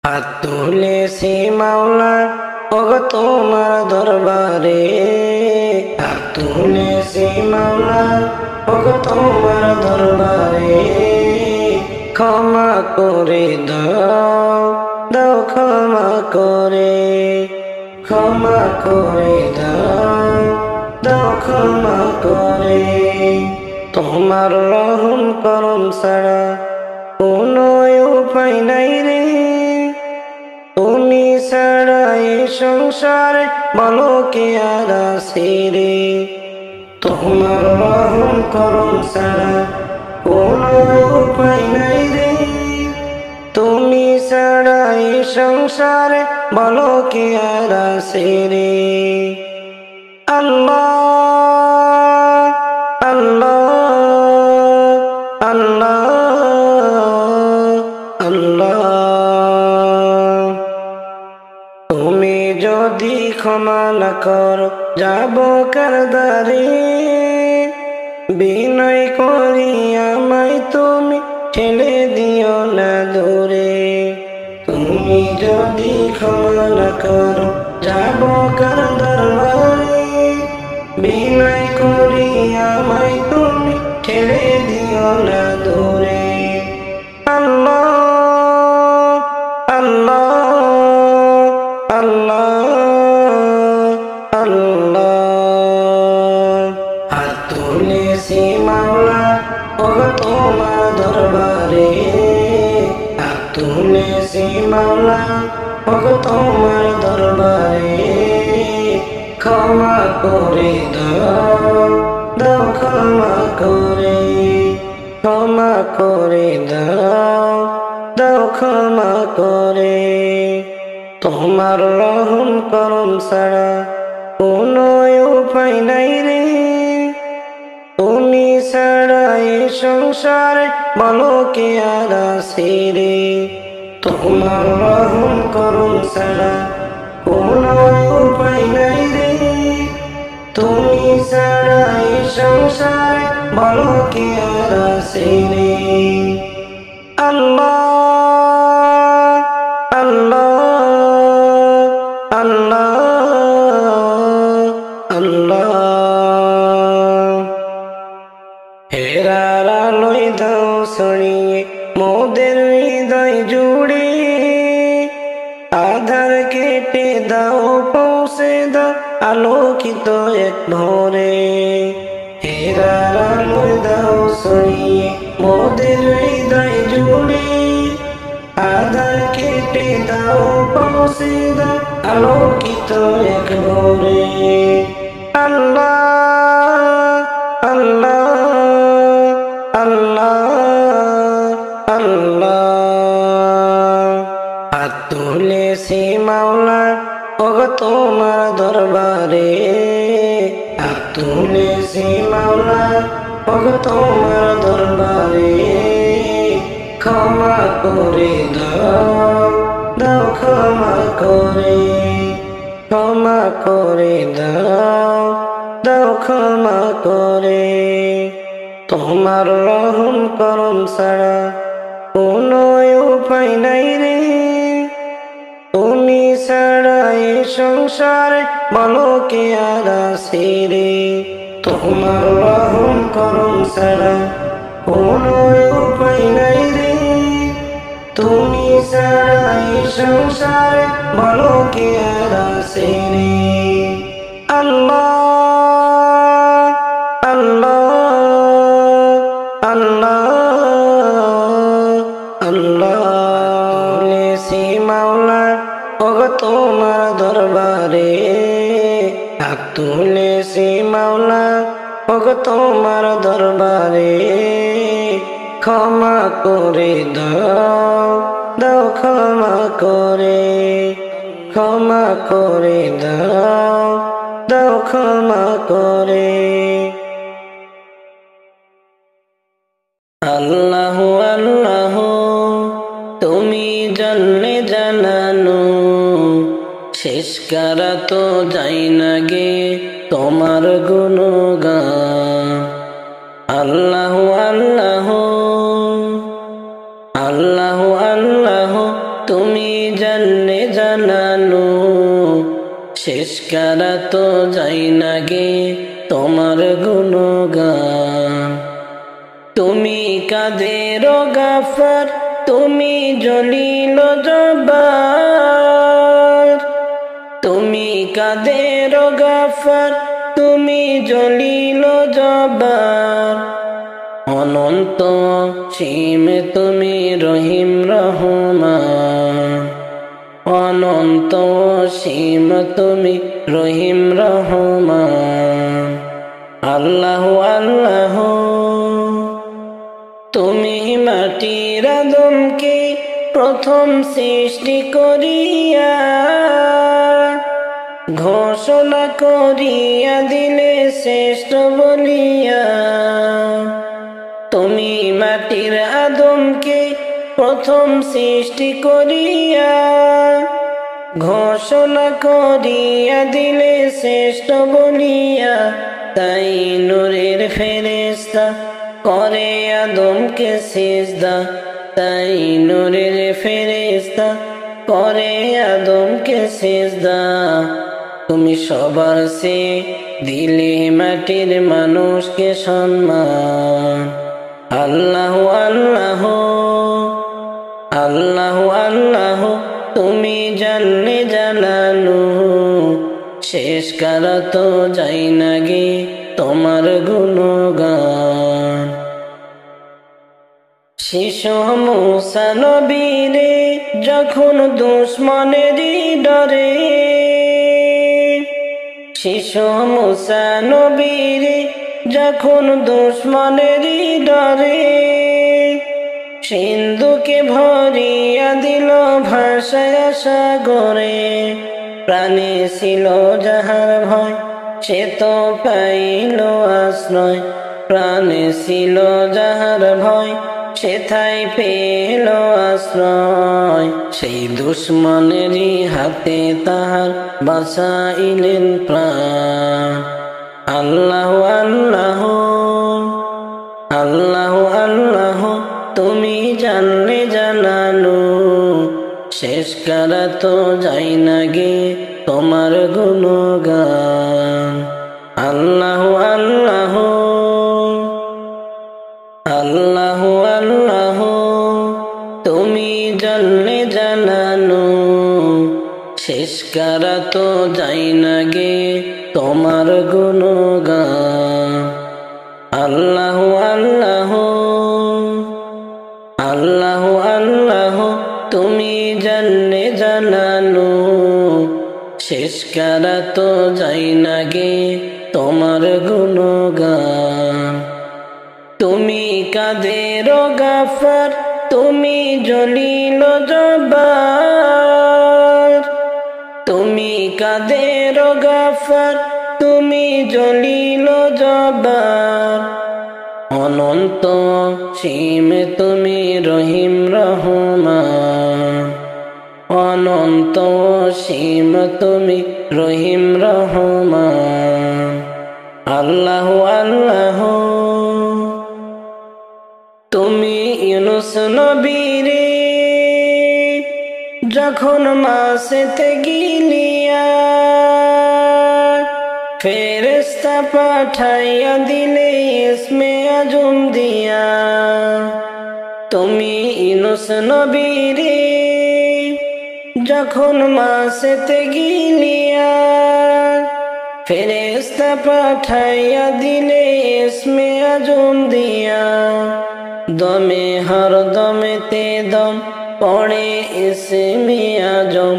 হাত তুলেছি মাওলা ওগো তোমার দরবারে, হাত তুলেছি মাওলা ওগো তোমার দরবারে। ক্ষমা করে দাও, দাও ক্ষমা করে, ক্ষমা করে দাও, দাও ক্ষমা করে। তোমার রহম করম ছাড়া কোনো উপায় নাই রে, তুমি ছাড়া এই সংসারে বলো কে আর আছে রে। তোমার রহম করম ছাড়া কোনো উপায় নাই রে, তুমি ছাড়া এই সংসারে বলো কে আর আছে রে। আল্লাহ আল্লাহ আল্লাহ আল্লাহ, তুমি যদি ক্ষমা না করো যাব কারদারে। বিনয় করি আমায় তুমি ঠেলে দিও না দূরে, তুমি যদি ক্ষমা না করো যাব কারদারে। বিনয় করি আমায় তুমি ঠেলে দিও না দূরে। আল্লাহ আল্লাহ আল্লাহ আল্লাহ, হাত তুলেছি মাওলা ওগো তোমার দরবারে, হাত তুলেছি মাওলা ওগো তোমার দরবারে। ক্ষমা করে দাও, দাও ক্ষমা করে, ক্ষমা করে দাও, দাও ক্ষমা করে। তোমার রহম করম ছাড়া কোনো উপায় নাই রে, তুমি ছাড়া এই সংসারে বলো কে আর আছে রে। তোমার রহম করম ছাড়া কোনো উপায় নাই রে, তুমি ছাড়া এই সংসারে বলো কে আর আছে রে। আল্লাহ আল্লাহ আল্লাহ আল্লাহ, হেরার আলোয় দাও ছড়িয়ে মোদের হৃদয় জুড়ে। আধার কেটে দাও পৌঁছে দাও আলোকিত এক ভোরে। হেরার আলোয় দাও ছড়িয়ে মোদের হৃদয় জুড়ে। আধার কেটে দাও পৌঁছে দাও আলোকিত এক ভোরে। আল্লাহ আল্লাহ আল্লাহ আল্লাহ, হাত তুলেছি মাওলা ওগো তোমার দরবারে, হাত তুলেছি মাওলা ওগো তোমার দরবারে। ক্ষমা করে দাও, দাও ক্ষমা করে, ক্ষমা করে দাও, দাও ক্ষমা করে। তোমার রহম করম ছাড়া কোনো উপায় নাই রে, তুমি ছাড়া এই সংসারে বলো কে আর আছে রে। তোমার রহম করম ছাড়া কোনো উপায় নাই রে, তুমি ছাড়া এই সংসারে বলো কে আর আছে রে। আল্লাহ আল্লাহ আল্লাহ আল্লাহ, তুলেছি মাওলা ওগো তোমার দরবারে, হাত তুলেছি মাওলা ওগো তোমার দরবারে। ক্ষমা করে দাও, দাও ক্ষমা করে, ক্ষমা করে দাও, দাও ক্ষমা করে। আল্লাহ আল্লাহ, তুমি জানলে জানানো, শেষ করা তো যাই না গে তোমার গুণগান। আল্লাহ আল্লাহ আল্লাহ আল্লাহ, তুমি জানলে জানানো, শেষ করা তো যাই না গে তোমার গুণগান। তুমি কাদের গাফার, তুমি জলিল জব্বার। তুমি কাদের গাফার, তুমি জলিল জব্বার। অনন্ত সীম তুমি রহিম রহমান। অনন্ত সীম তুমি রহিম রহমান। আল্লাহ আল্লাহ। তুমি মাটির আদমকে প্রথম সৃষ্টি করিয়া ঘোষণা করিয়া দিলে শ্রেষ্ঠ বলিয়া। তুমি মাটির আদমকে প্রথম সৃষ্টি করিয়া ঘোষণা করিয়া দিলে শ্রেষ্ঠ বলিয়া। তাই নূরের ফেরেশতা করে আদমকে সিজদা। তাই নূরের ফেরেশতা করে আদমকে সিজদা। তুমি সবার সে দিলে মাটির মানুষকে সম্মান। আল্লাহ আল্লাহ আল্লাহ আল্লাহ। তুমি জানলে জানানো, শেষ করা তো যাই না গে তোমার গুণগান। শিশু মূসা নবীরে যখন দুশমনেরই ডরে, শিশু মূসা নবীরে যখন দুশমনেরই ডরে, সিন্ধুকে ভরিয়া দিল ভাসায় সাগরে। প্রাণে ছিল যাহার ভয়, সে তো পাইল আশ্রয়। প্রাণে ছিল যাহার ভয়, সেথায় পেল আশ্রয়। সেই দুশমনেরই হাতে তাহার বাঁচাইলেন প্রাণ। আল্লাহ আল্লাহ আল্লাহ আল্লাহ। তুমি জানলে জানানো, শেষ করা তো যাই না গে তোমার গুণগান। আল্লাহ আল্লাহ আল্লাহ আল্লাহ। তুমি জানলে জানানো, শেষ করা তো যাই না গে তোমার গুণগান। আল্লাহ আল্লাহ আল্লাহ আল্লাহ। তুমি জানলে জানানো, শেষ করা তো যাই না গে তোমার গুণগান। তুমি কাদের গাফার, তুমি জলিল জব্বার। তুমি কাদের গাফার, তুমি জলিল জব্বার। অনন্ত সীম তুমি রহিম রহমান। অনন্ত সীম তুমি রহিম রহমান। আল্লাহ আল্লাহ। তুমি ইউনুস নবীরে যখন মাছেতে গিলিয়া ফেরেশতা পাঠাইয়া দিলে ইসমে আজম দিয়া। তুমি ইউনুস নবীরে যখন মাছেতে গিলিয়া ফেরেশতা পাঠাইয়া দিলে ইসমে আজম দিয়া। দমে হর দমেতে দম পড়ে ইসমে আজম।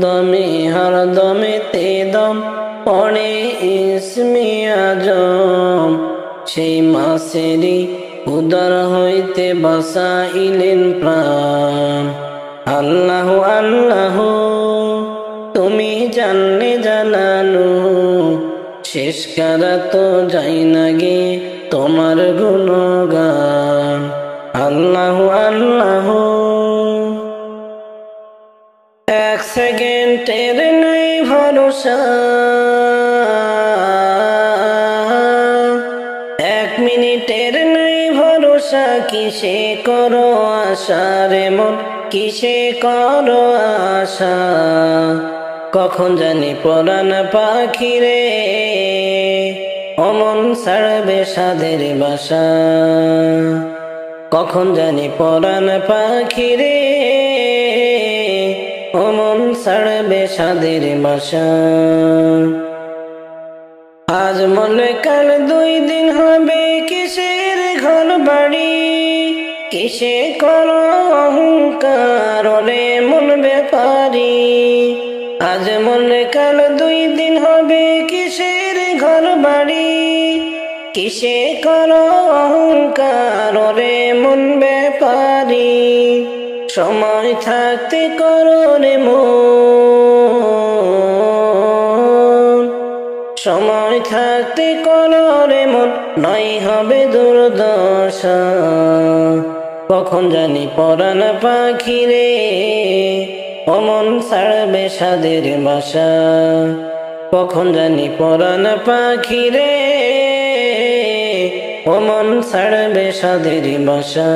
দমে হর দমেতে দম পড়ে ইসমে আজম। সেই মাসেরই উদর হইতে বাসাইলেন প্রাণ। আল্লাহ আল্লাহ। তুমি জানলে জানানো, শেষ করা তো যাই না গে তোমার গুণগান। আল্লাহ আল্লাহ। এক সেকেন্ডের নাই ভরসা, এক মিনিটের নাই ভরসা। কিসে করো আশা রে মন, কিসে করো আশা কখন জানি পরাণ পাখি রে অমন ছাড়বে সাধের বাসা কখন জানি পরাণ পাখি রে অমন ছাড়বে সাধের বাসা আজ মনে কাল দুই দিন হবে কিসের ঘর বাড়ি কিসে করো অহংকার রে মন ব্যাপারি আজ মনে কাল দুই দিন হবে কিসের ঘর বাড়ি কিসে করো অহংকার রে মন ব্যাপারি সময় থাকতে করো রে মন সময় থাকতে করো রে মন নয় হবে দুর্দশা কখন জানি পরাণ পাখি রে অমন ছাড়বে সাধের বাসা কখন জানি পরাণ পাখি রে অমন ছাড়বে সাধের বাসা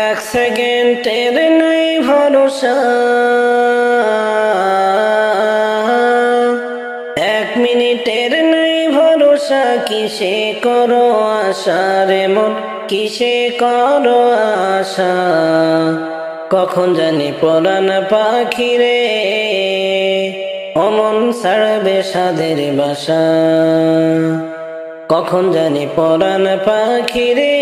এক সেকেন্ডের নাই ভরসা এক মিনিটের নাই ভরসা কিসে করো আশা রে মন কিসে করো আশা কখন জানি পরাণ পাখি রে অমন ছাড়বে সাধের বাসা কখন জানি পরাণ পাখি রে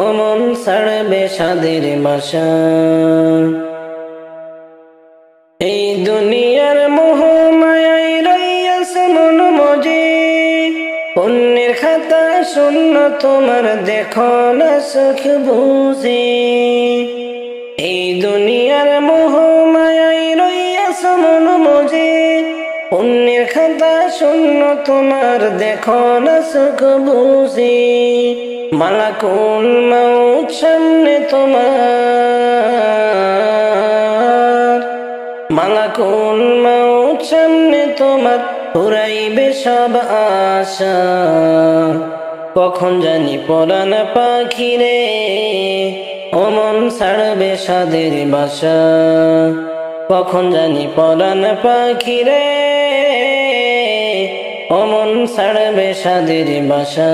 অমন ছাড়বে সাধের বাসা এই দুনিয়ার মোহ মায়ায় রইয়াছে মন মজে পুণ্যের খাতা শূন্য তোমার দেখো না সুখ বুঝে এই দুনিয়ার মোহ মায়ায় রইয়াছে মন মজে পুণ্যের খাতা শূন্য তোমার দেখো না সুখ বুঝে মালাকুল মউত সামনে তোমার মালাকুল মউত সামনে তোমার পুরাইবে সব আশা কখন জানি পরাণ পাখি রে অমন ছাড়বে সাধের বাসা কখন জানি পরাণ পাখি রে অমন ছাড়বে সাধের বাসা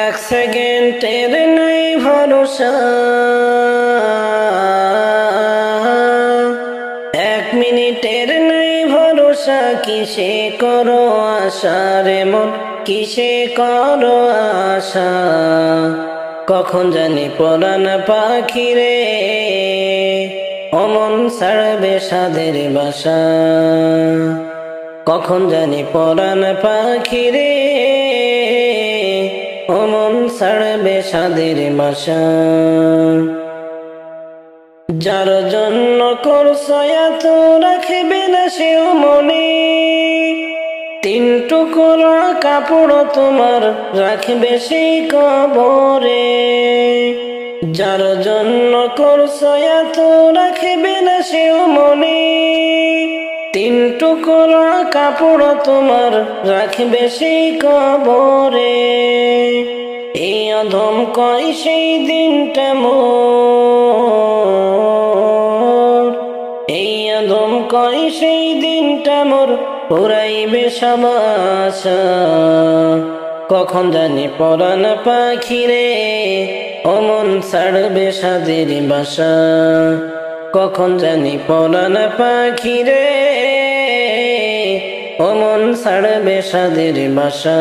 এক সেকেন্ডের নাই ভরসা এক মিনিটের নাই ভরসা কিসে করো আশা রে মন কিসে করো আশা কখন জানি পরাণ পাখি রে অমন ছাড়বে সাধের বাসা কখন জানি পরাণ পাখি রে অমন ছাড়বে সাধের বাসা যার জন্য করছো এত রাখবে না সেও মনে তিন টুকরা কাপড় তোমার রাখবে সেই কবরে যার জন্য করছো এত রাখবে না সেও মনে তিন টুকরা কাপড় তোমার রাখবে সেই কবরে এই অধম কয় সেই দিনটা মোর এই অধম কয় সেই দিনটা মোর পুরাইবে সব আশা কখন জানি পরাণ পাখি রে অমন ছাড়বে সাধের বাসা কখন জানি পরাণ পাখি রে অমন ছাড়বে সাধের বাসা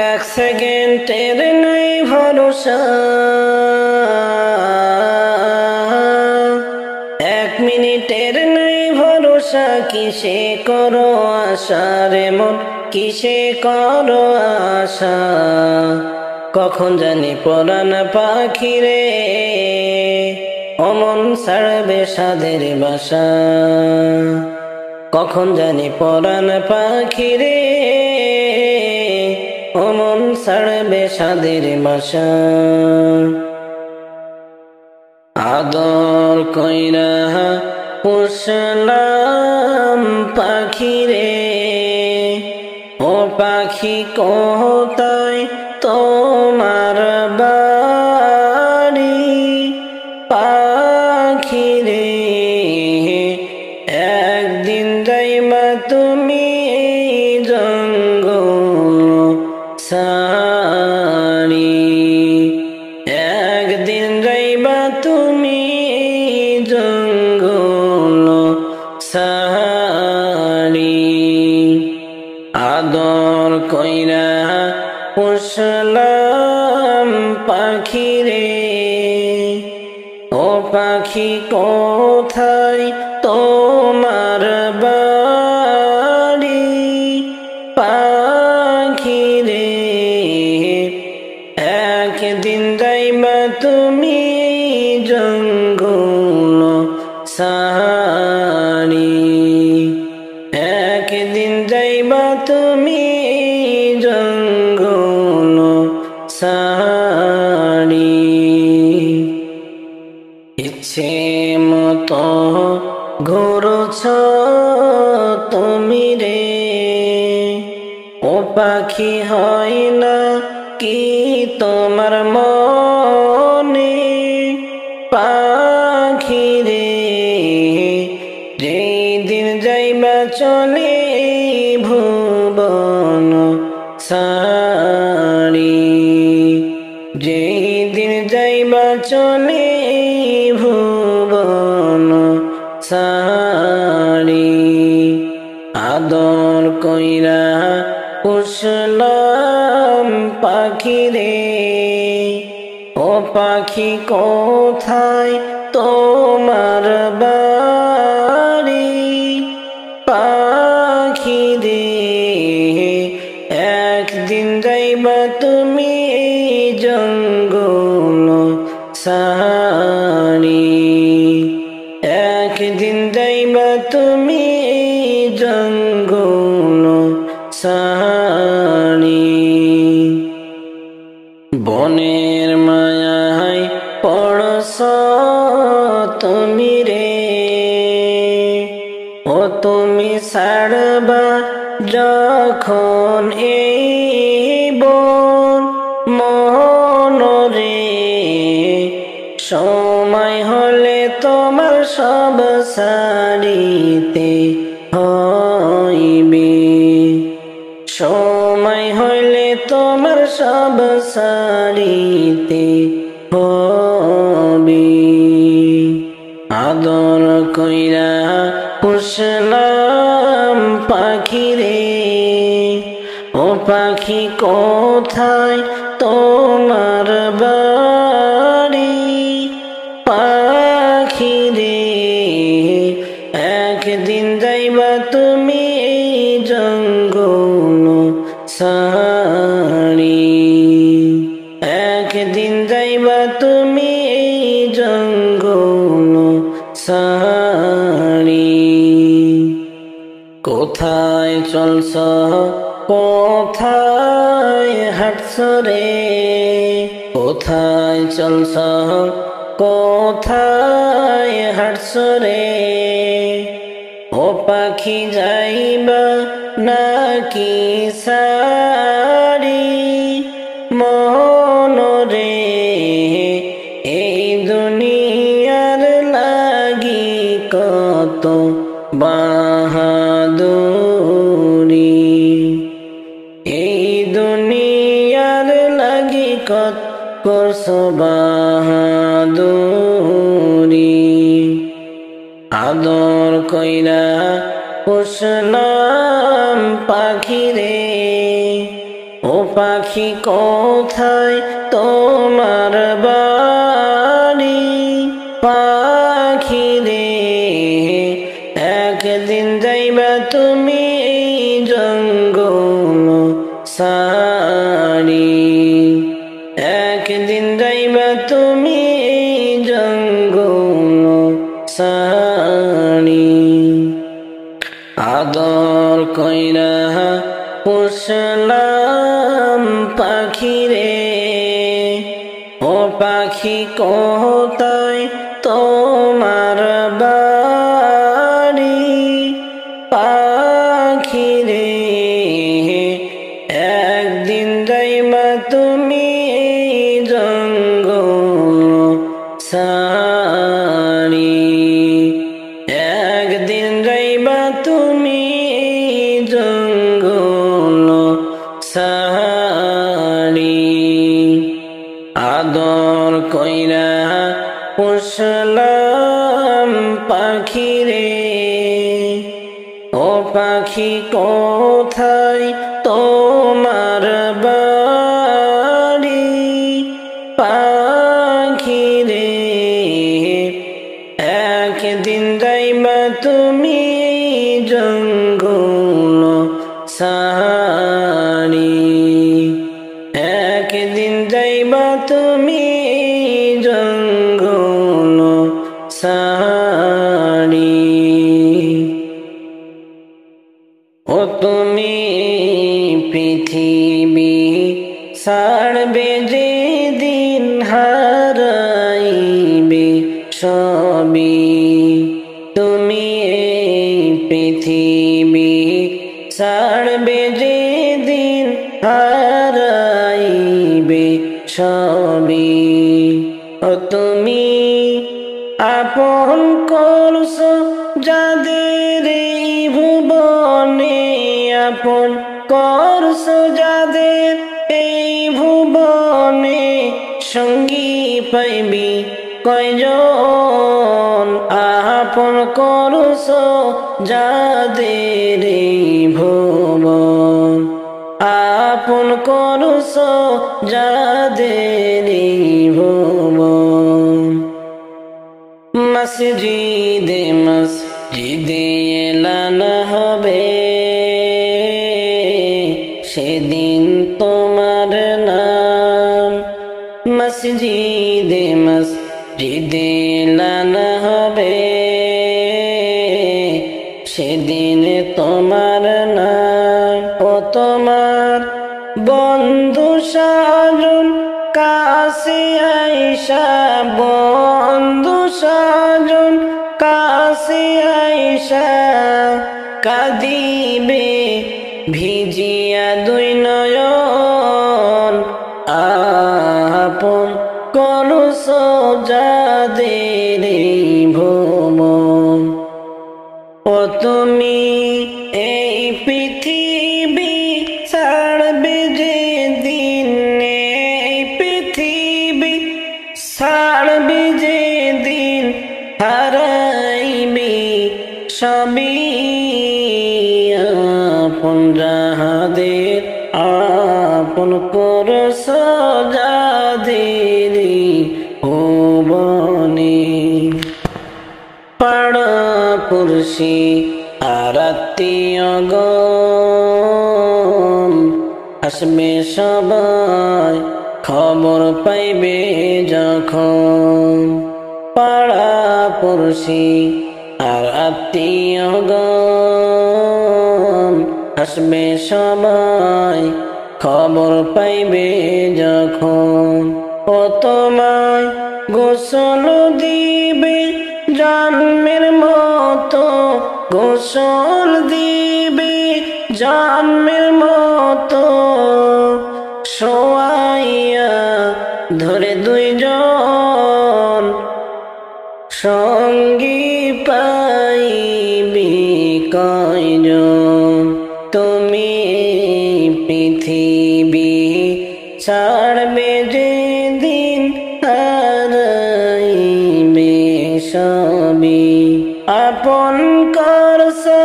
এক সেকেন্ডের নাই ভরসা এক মিনিটের নাই ভরসা কিসে করো আশা রে মন কিসে করো আশা কখন জানি পরাণ পাখি রে অমন ছাড়বে সাধের বাসা কখন জানি পরাণ পাখি রে অমন ছাড়বে সাধের বাসা আদর কইরা পুষলাম পাখি রে ও পাখি কোথায় পুষলাম পাখি রে, ও পাখি কোথায় তোমার বাড়ি? পাখি রে একদিন যাইবা তুমি জঙ্গল সারি, একদিন যাইবা তুমি জঙ্গল সারি। ইচ্ছে মতো ঘুরছ তুমি রে, ও পাখি হয় না কি তোমার মনে? পাখি রে যেই দিন যাইবা চলে ভুবন সারি, যেই দিন যাইবা চলে ভুবন সারি। আদর কইরা পুষলাম পাখি রে, ও পাখি কোথায় তোমার বাড়ি? পাখি রে একদিন যাইবা তুমি জঙ্গল সারি, একদিন যাইবা তুমি জঙ্গল সারি। বনের মায়ায় পড়ছ তুমি রে, ও তুমি ছাড়বা যখন এই বন মনরে, সময় হলে তোমার সব সারিতে হইবে, সময় হইলে তোমার সব সারিতে হবে। আদর কইরা পুষলাম পাখি রে, ও পাখি কোথায় তোমার বাড়ি? পাখি রে একদিন যাইবা তুমি জঙ্গল সারি, একদিন যাইবা তুমি জঙ্গল সারি। কোথায় চলছ কোথায় হাঁটছ রে, কোথায় চলছ কোথায় হাঁটছ রে? ও পাখি যাইবা নাকি সারি মনরে? এই দুনিয়ার লাগি কত বাহাদুরি, এই দুনিয়ার লাগি কত করছ বাহাদুরি। আদর কইরা পুষলাম পাখি রে, ও পাখি কোথায় তোমার বাড়ি? পাখি রে একদিন যাইবা তুমি জঙ্গল সারি, একদিন যাইবা তুমি জঙ্গল সারি। আদর কইরা পুষলাম পাখি রে, ও পাখি কোথায় তোমার বাড়ি? পাখি রে একদিন যাইবা তুমি জঙ্গল সারি, একদিন যাইবা তুমি জঙ্গল সারি। আদর কইরা পুষলাম পাখি রে, ও পাখি কোথায় তোমার বাড়ি? যাইবা তুমি জঙ্গল সারি, ও তুমি পৃথিবী ছাড়বে যেদিন হারাইবে সবই, তুমি এই পৃথিবী ছাড়বে যেদিন হারাইবে সবই, ও তুমি আপন করছো যাদের এই ভুবনে, আপন করছো যাদের এই ভুবনে, সঙ্গী পাইবি কয়জন, আপন করছো যাদের এই ভুবন, আপন করছো যাদের এই ভুবন। মসজিদে মসজিদে এলান হবে সেদিন তোমার নাম, মসজিদে মসজিদে এলান হবে সেদিন তোমার নাম, ও তোমার বন্ধু সাজন কাছে আইসা, বন্ধু সাজন কাছে আইসা কাঁদিবে ভিজিয়া দুই নয়ন, আপন করছো যাদের এই ভুবন, ও তুমি এই পৃথিবী ছাড়বে যেদিন, এই পৃথিবী ছাড়বে যেদিন হারাইবি সবই, আপন যাদের আপন করছো যাদের ভুবনে, পাড়া পুরুষি আর আত্মীয়গণ আসবে সবাই খবর পাইবে যখন, পাড়া পুরুষি আর আত্মীয়গণ আসবে সবাই খবর পাইবে যখন, ও তোমায় গোসল দিবে জন্মের মতো, গোসল দিবে জন্মের মতো, শোয়াইয়া ধরে দুইজন সঙ্গী পাইবি কয়জন, তুমি পৃথিবী ছাড়বে যেদিন হারাইবে সবই, আপন করছো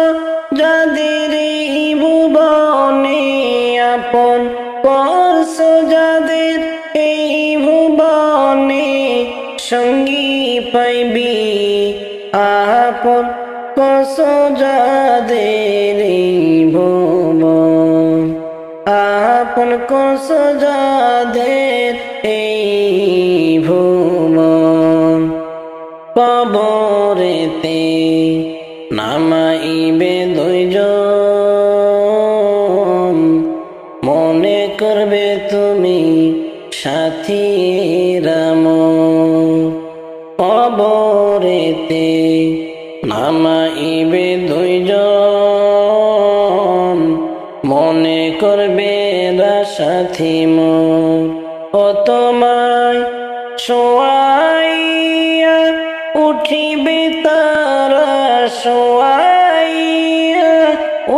যাদের এই ভুবনে, আপন করছো যাদের এই ভুবনে, সঙ্গী পাইবি আপন করছো যাদের এই ভুবন, আপন করছো যাদের এই ভুবন। কবরেতে নামাইবে দুইজন, মনে করবে তুমি সাথী রাম, কবরেতে নামাইবে দুইজন, মনে করবে সাথী মোর, ও তোমায় শোয়াইয়া উঠিবে তারা, শোয়াইয়া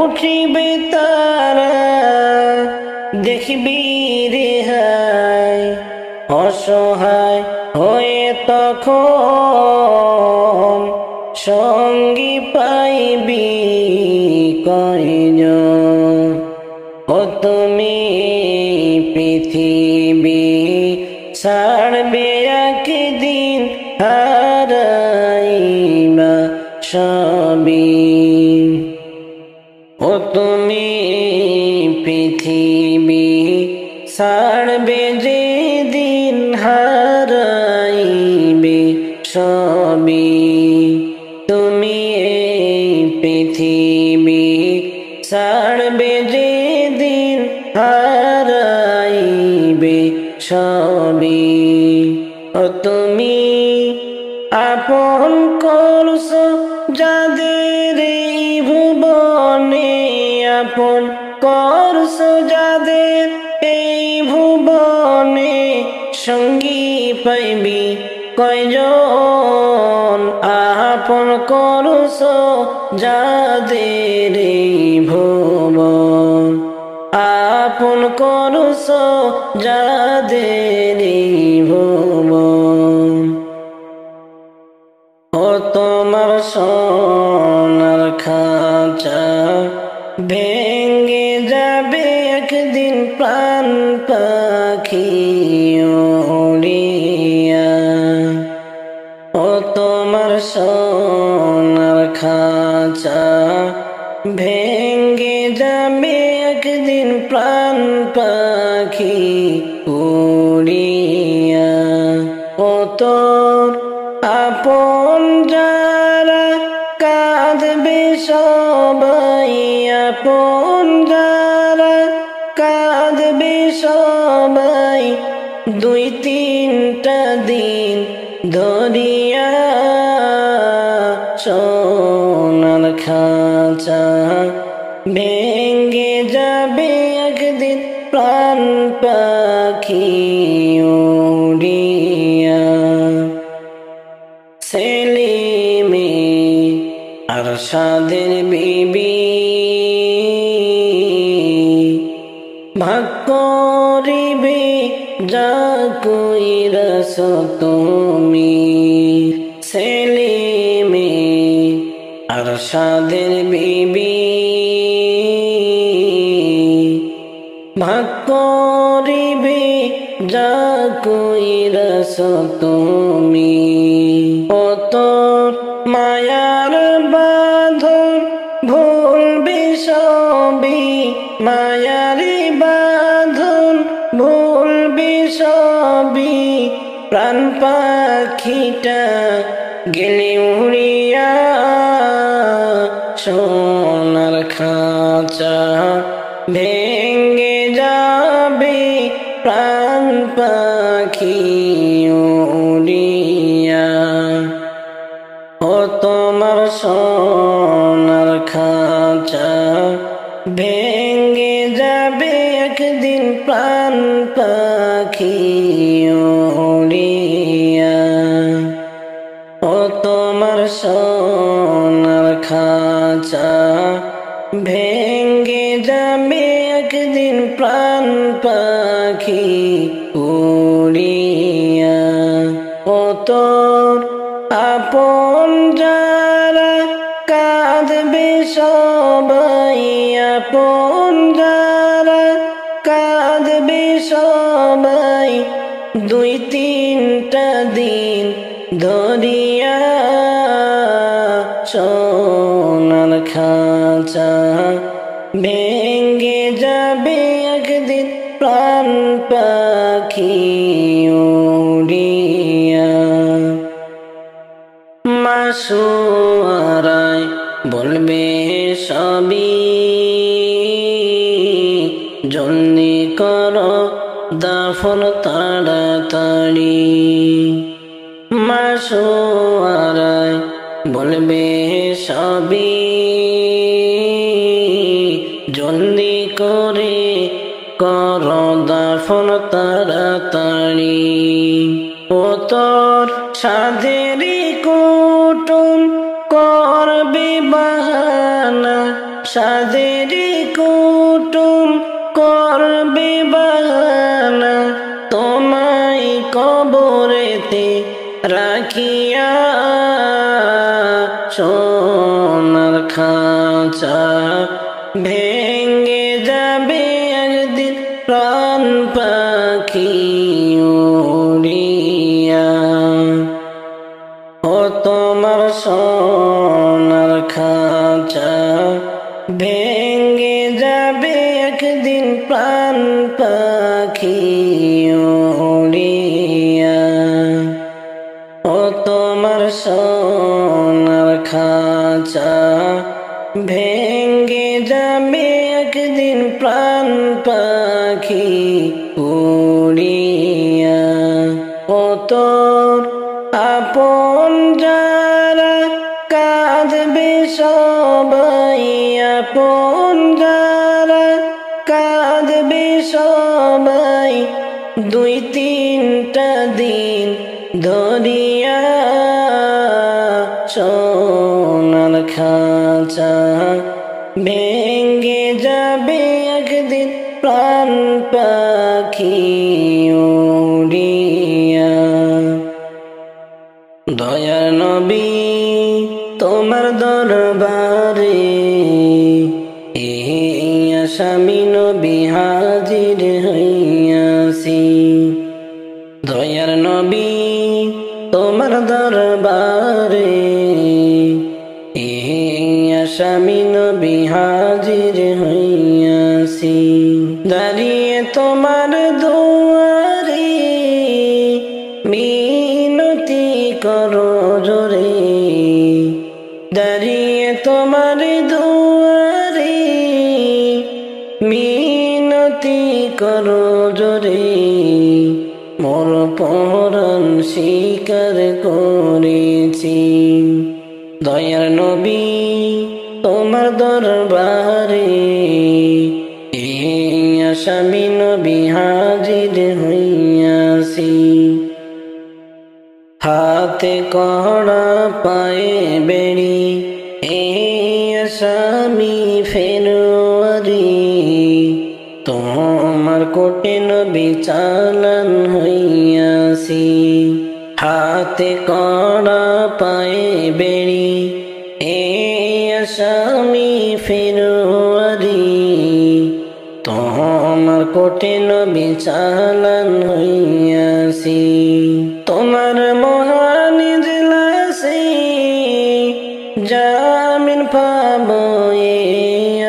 উঠিবে তারা, দেখবি রেহাই অসহায় হয়ে তখন, সঙ্গী পাইবি কয়জন, ও তুমি পৃথিবী ছাড়বে একদিন হারাইবা সবই, ও তুমি পৃথিবী ছাড়বে যেদিন তুমি তুমি আপন করছো যাদের এই ভুবনে আপন করছো যাদের এই ভুবনে সঙ্গী পাইবি কয়জন আপন করছো যাদের এই ভুবন আপন করছো যাদের এই ভুবন ও তোমার সোনার খাঁচা ভেঙে যাবে একদিন প্রাণ পাখি উড়িয়া ও তোমার সোনার খাঁচা ভেঙে যাবে একদিন প্রাণ পাখি উড়িয়া ও তোর আপন যারা কাঁদবে সবাই আপন যারা কাঁদবে সবাই দুই তিনটা দিন ধরিয়া সোনার খাঁচা ভেঙে যাবে একদিন প্রাণ পাখি উড়িয়া সেলিমে আর সাদের বিবি ভাগ করিবে যা কইরাছ তুমি সেলিমে আর সাদের বিবি ভাগ করিবে যা কইরাছ তুমি ও তোর মায়ার বাঁধন ভুলবে সবই মায়ারি বাঁধন ভুলবে সবই প্রাণ পাখিটা গেলে উড়িয়া সোনার খাঁচা ভেঙে যাবে প্রাণ পাখি উড়িয়া ও তোমার সোনার খাঁচা ভেঙে যাবে একদিন প্রাণ পাখি উড়িয়া ও তোমার সোনার খাঁচা ভেঙে যাবে একদিন প্রাণ পাখি উড়িয়া ও তোর আপন যারা কাঁদবে সবাই আপন যারা কাঁদবে সবাই দুই তিনটা দিন ধরিয়া সোনার খাঁচা ভেঙে যাবে একদিন প্রাণ পাখি উড়িয়া মাসুয়ারায় বলবে সবই জলদি করো দাফন তাড়াতাড়ি মাসুয়ারায় বলবে সবই জলদি করে করো দাফন তাড়াতাড়ি ও তোর সাধেরি কুটুম করবে বাহানা সাধেরি কুটুম করবে বাহানা তোমায় কবরেতে রাখিয়া সোনার খাঁচা ভেঙে যাবে একদিন প্রাণ পাখি উড়িয়া ও তোমার সোনার খাঁচা ভেঙে যাবে একদিন প্রাণ পাখি উড়িয়া ও তোমার সোনার খাঁচা ভেঙে যাবে একদিন প্রাণ পাখি উড়িয়া। তিনটা দিন ধরিয়া সোনার খাঁচা ভেঙ্গে যাবে একদিন প্রাণ পাখি উড়িয়া। দয়ার নবী তোমার দরবারে এই আসামি নবী হাজির হইয়াছি। দয়ার নবী তোমার দরবারে এই আসামি নবী হাজির হইয়াছি। দাঁড়িয়ে তোমার দুয়ারে মিনতি করো জোরে, দাঁড়িয়ে তোমার দুয়ারে মিনতি করো জোরে। মোর পরাণ স্বীকার করেছি। দয়ার নবী তোমার দরবারে এই আসামি নবী হাজির হইয়াছি। হাতে কড়া পায়ে বেড়ি এই আসামি ফেরুয়ারি, তোমার কোটে নবী চালান হইয়াছি। হাতে কড়া পায়ে বেড়ি এই আসামি ফেরুয়ারি, তোমার কোটে নবী চালান হইয়াছি। তোমার মহান ইজলাসে জামিন পাবো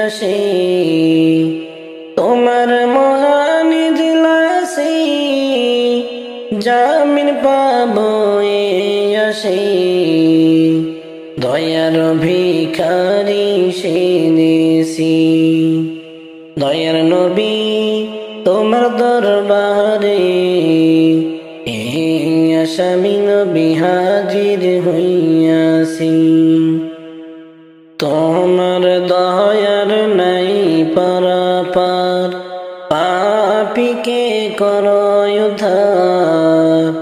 আসে, তোমার মহান ইজলাসে জামিন পাবো আসে। দয়ার ভিখারি সেনেছি। দয়ার নবী তোমার দরবারে এই আসামি নবী হাজির হইয়াছি। তোমার দয়ার নাই পারাপার, পাপীকে করো উদ্ধার।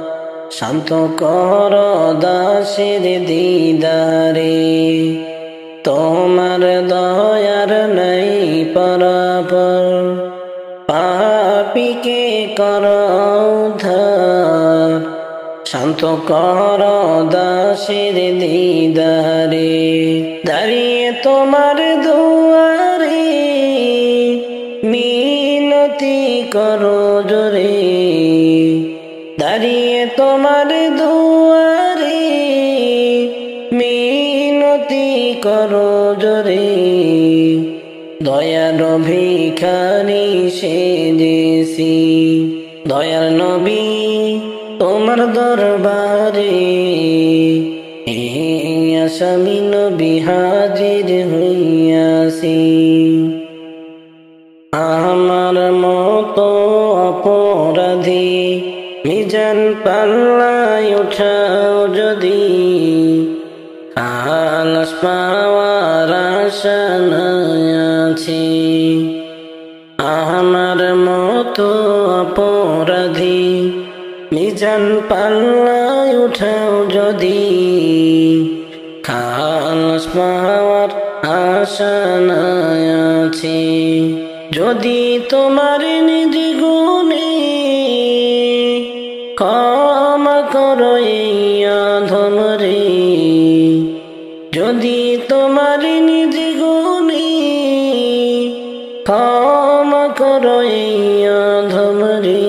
শান্ত কর দাসের দিদারে, তোমার দয়ার নাই পারাপার, পাপীকে কর উদ্ধার। শান্ত কর দাসের দিদারে, দাঁড়িয়ে তোমার দুয়ারে মিনতি করো জোরে, দাঁড়িয়ে তোমার দুয়ারে মিনতি করো জোরে। দয়ার ভিখারি সেজেছি। দয়ার নবী তোমার দরবারে এই আসামি নবী হাজির হইয়াছি। আমার মতো অপরাধী মিজান পাল্লায় উঠাও যদি, খালাস পাওয়ার আশা আছে। আমার মতো অপরাধী মিজান পাল্লায় উঠাও যদি, খালাস পাওয়ার আশা আছে। যদি তোমার নিজ গুণে ক্ষমা করো এই অধমরে, যদি তোমার নিজ গুণে ক্ষমা করো এই অধমরে,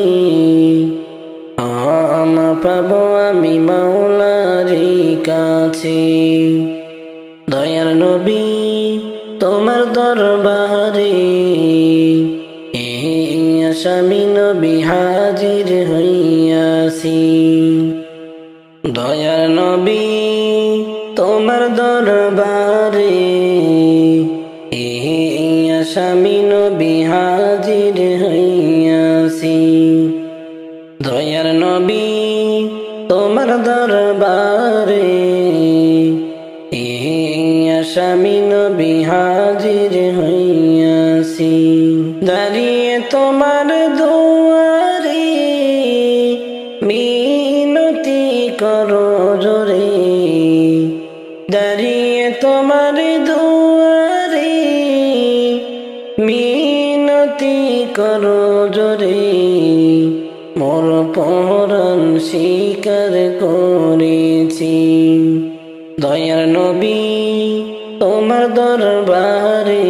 ক্ষমা পাবো আমি মাওলারি কাছে। দয়ার নবী তোমার দরবারে এই আসামি নবী হাজির হইয়াছি। দয়ার নবী তোমার দরবারে এই আসামি নবী হাজির হইয়াছি। দয়ার নবী তোমার দরবারে এই আসামি নবী হাজির হইয়াছি। দাঁড়িয়ে তোমার দুয়ারে করো জোরে, দাঁড়িয়ে তোমার দুয়ারে মিনতি করো জোরে। মোর পরাণ স্বীকার করেছি, দয়ার নবী তোমার দরবারে,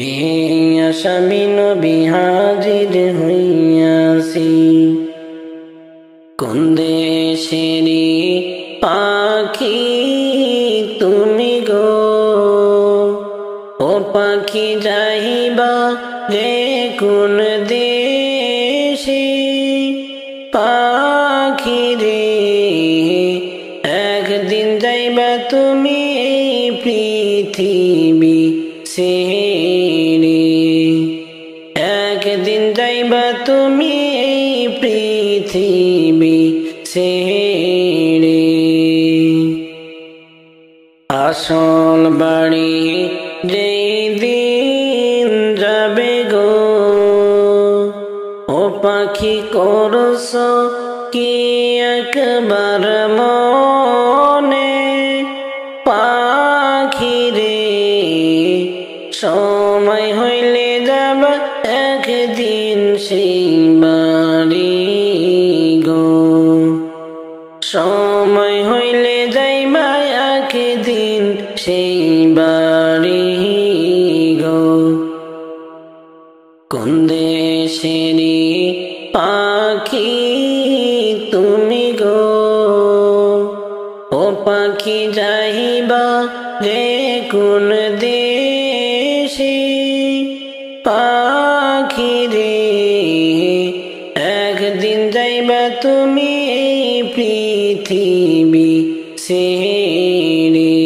এই আসামি নবী হাজির হইয়াছি। কোন দেশেরি পাখি তুমি গো, ও পাখি যাইবা রে কোন দেশে, পাখি রে একদিন যাইবা তুমি এই পৃথিবী ছেড়ে, একদিন যাইবা তুমি এই পৃথিবী ছেড়ে। আসল বাড়ি যেই দিন যাবে গো, ও পাখি করছ কি একবার মনে, পাখি রে সময় হইলে যাবা একদিন সেই বাড়ি গো, সময় হইলে যাইবা একদিন সেই বাড়ি গো। কোন দেশেরি পাখি তুমি গো, ও পাখি যাইবা রে কোন দেশে, পাখি রে একদিন যাইবা তুমি এই পৃথিবী ছেড়ে,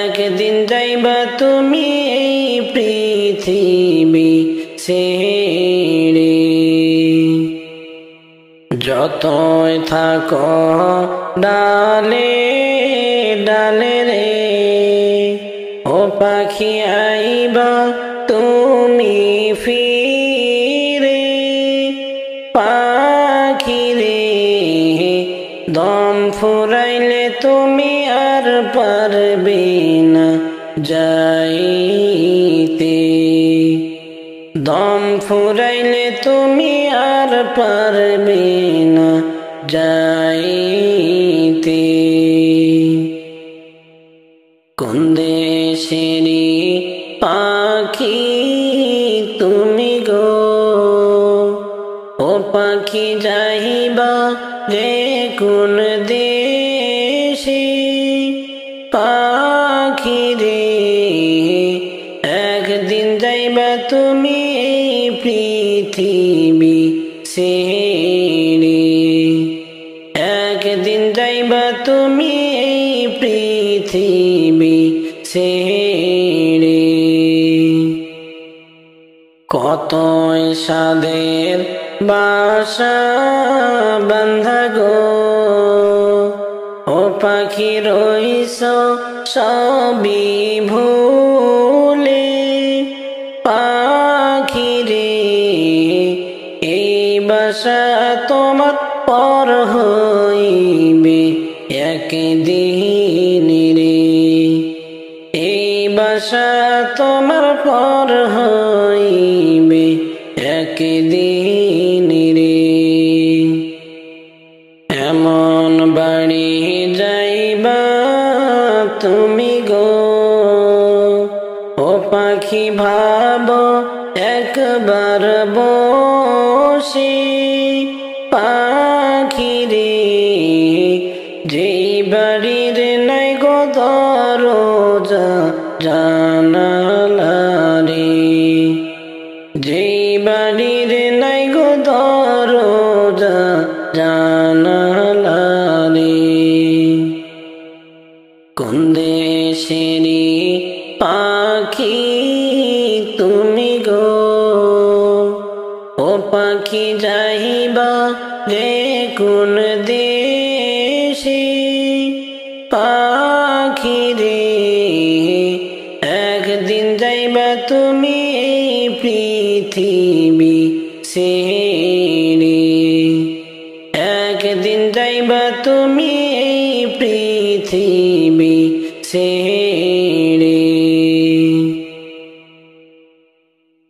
একদিন যাইবা তুমি এই পৃথিবী ছেড়ে। যতই থাকো ডালে ডালে রে, ও পাখি আইবা তুমি ফিরে, পাখি রে দম ফুরাইলে তুমি আর পারবে না যাইতে, দম ফুরাইলে তুমি আর পারবে না যাইতে। কোন দেশেরি পাখি তুমি গো, ও পাখি যাইবা রে কোন দেশে, পাখি রে একদিন যাইবা তুমি এই পৃথিবী ছেড়ে, একদিন যাইবা তুমি এই পৃথিবী ছেড়ে। কতই সাধের বাসা বান্ধা গো, ও পাখি রইছ সবই ভুলে, পাখি রে এই বাসা তোমার পর হইবে একদিন রে, এই বাসা তোমার পর হইবে একদিন রে। এমন বাড়ি যাইবা তুমি গো, ও পাখি ভাবো একবার বসে, পাখি রে যেই বাড়ির নাই গো দরজা জানালা রে, যেই বাড়ির নাই গো দরজা জানালা রে। কোন দেশেরি পাখি তুমি গো, ও পাখি যাইবা রে কোন দেশে, পাখি রে একদিন যাইবা তুমি এই পৃথিবী ছেড়ে, একদিন পৃথিবী ছেড়ে।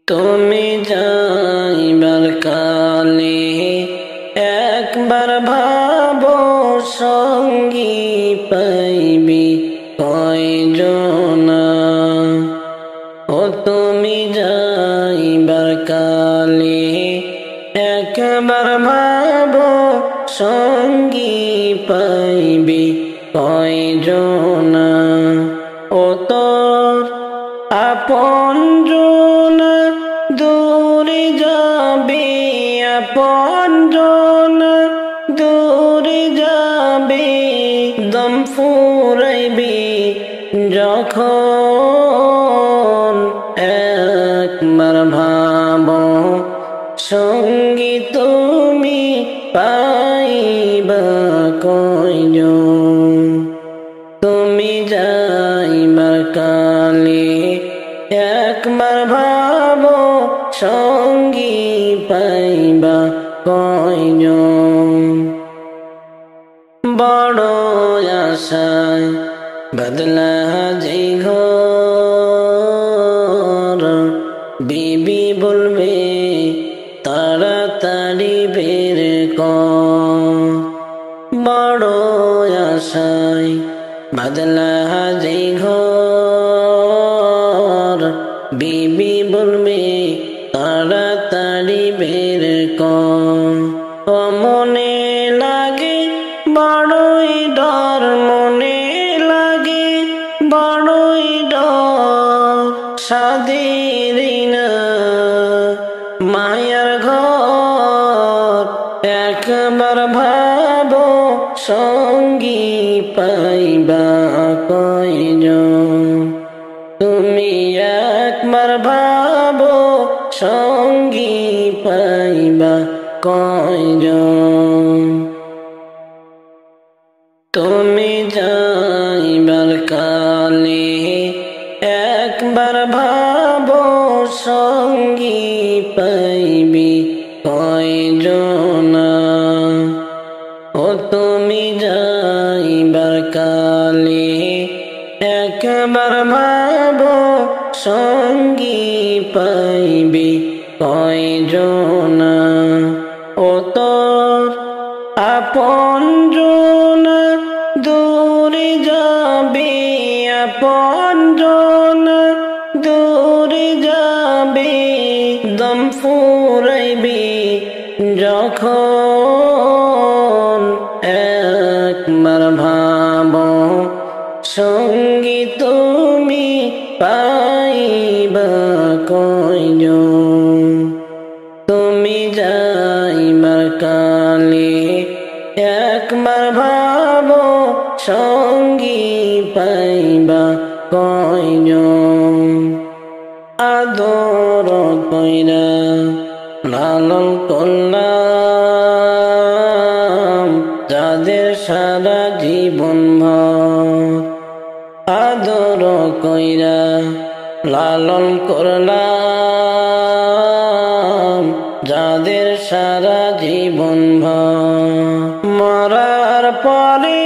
তুমি যাইবার কালে একবার ভাবো সঙ্গী পাইবি কয়জনা। ও তুমি যাইবার কালে একবার ভাবো সঙ্গী পাইবি কয়জনা। ও তোর আপনজনা দূরে যাবে, আপনজনা দূরে যাবে, দম ফুরাইবে যখন। একবার ভাবো সঙ্গী তুমি পাইবা কয়জন। তুমি যাইবার কালে একবার ভাবো সঙ্গী পাইবা কয়জন। বড় আশায় বদলা যে ঘর, বিবি বলবে তাড়াতাড়ি বের কর। বড় আশায় বদলা যে ঘর, বিবি বলবে তাড়াতাড়ি বের কর। ও মনে লাগে বড়ই ডর, মনে লাগে বড়ই ডর, সাদের না মায়ার ঘর। একবার ভাবো সঙ্গী পাইবা কয়জন। তুমি একবার ভাবো সঙ্গী পাইবা কয়জন। তুমি যাইবার কালে একবার ভাবো সঙ্গী পাইবি কয়জনা। ও তুমি যাইবার কালে একবার ভাবো সঙ্গী পাইবি কয়জনা। ও তোর আপনজনা দূরে যাবে, আপনজনা দূরে যাবে, দম ফুরাইবে যখন। একবার ভাবো সঙ্গী তুমি পাইবা কয়জন। তুমি যাইবার কালে একবার ভাবো সঙ্গী পাইবা কয়জন। আদর কইরা লালন করলাম যাদের সারা জীবন ভর। আদর কইরা লালন করলাম যাদের সারা জীবন ভর। মরার পরে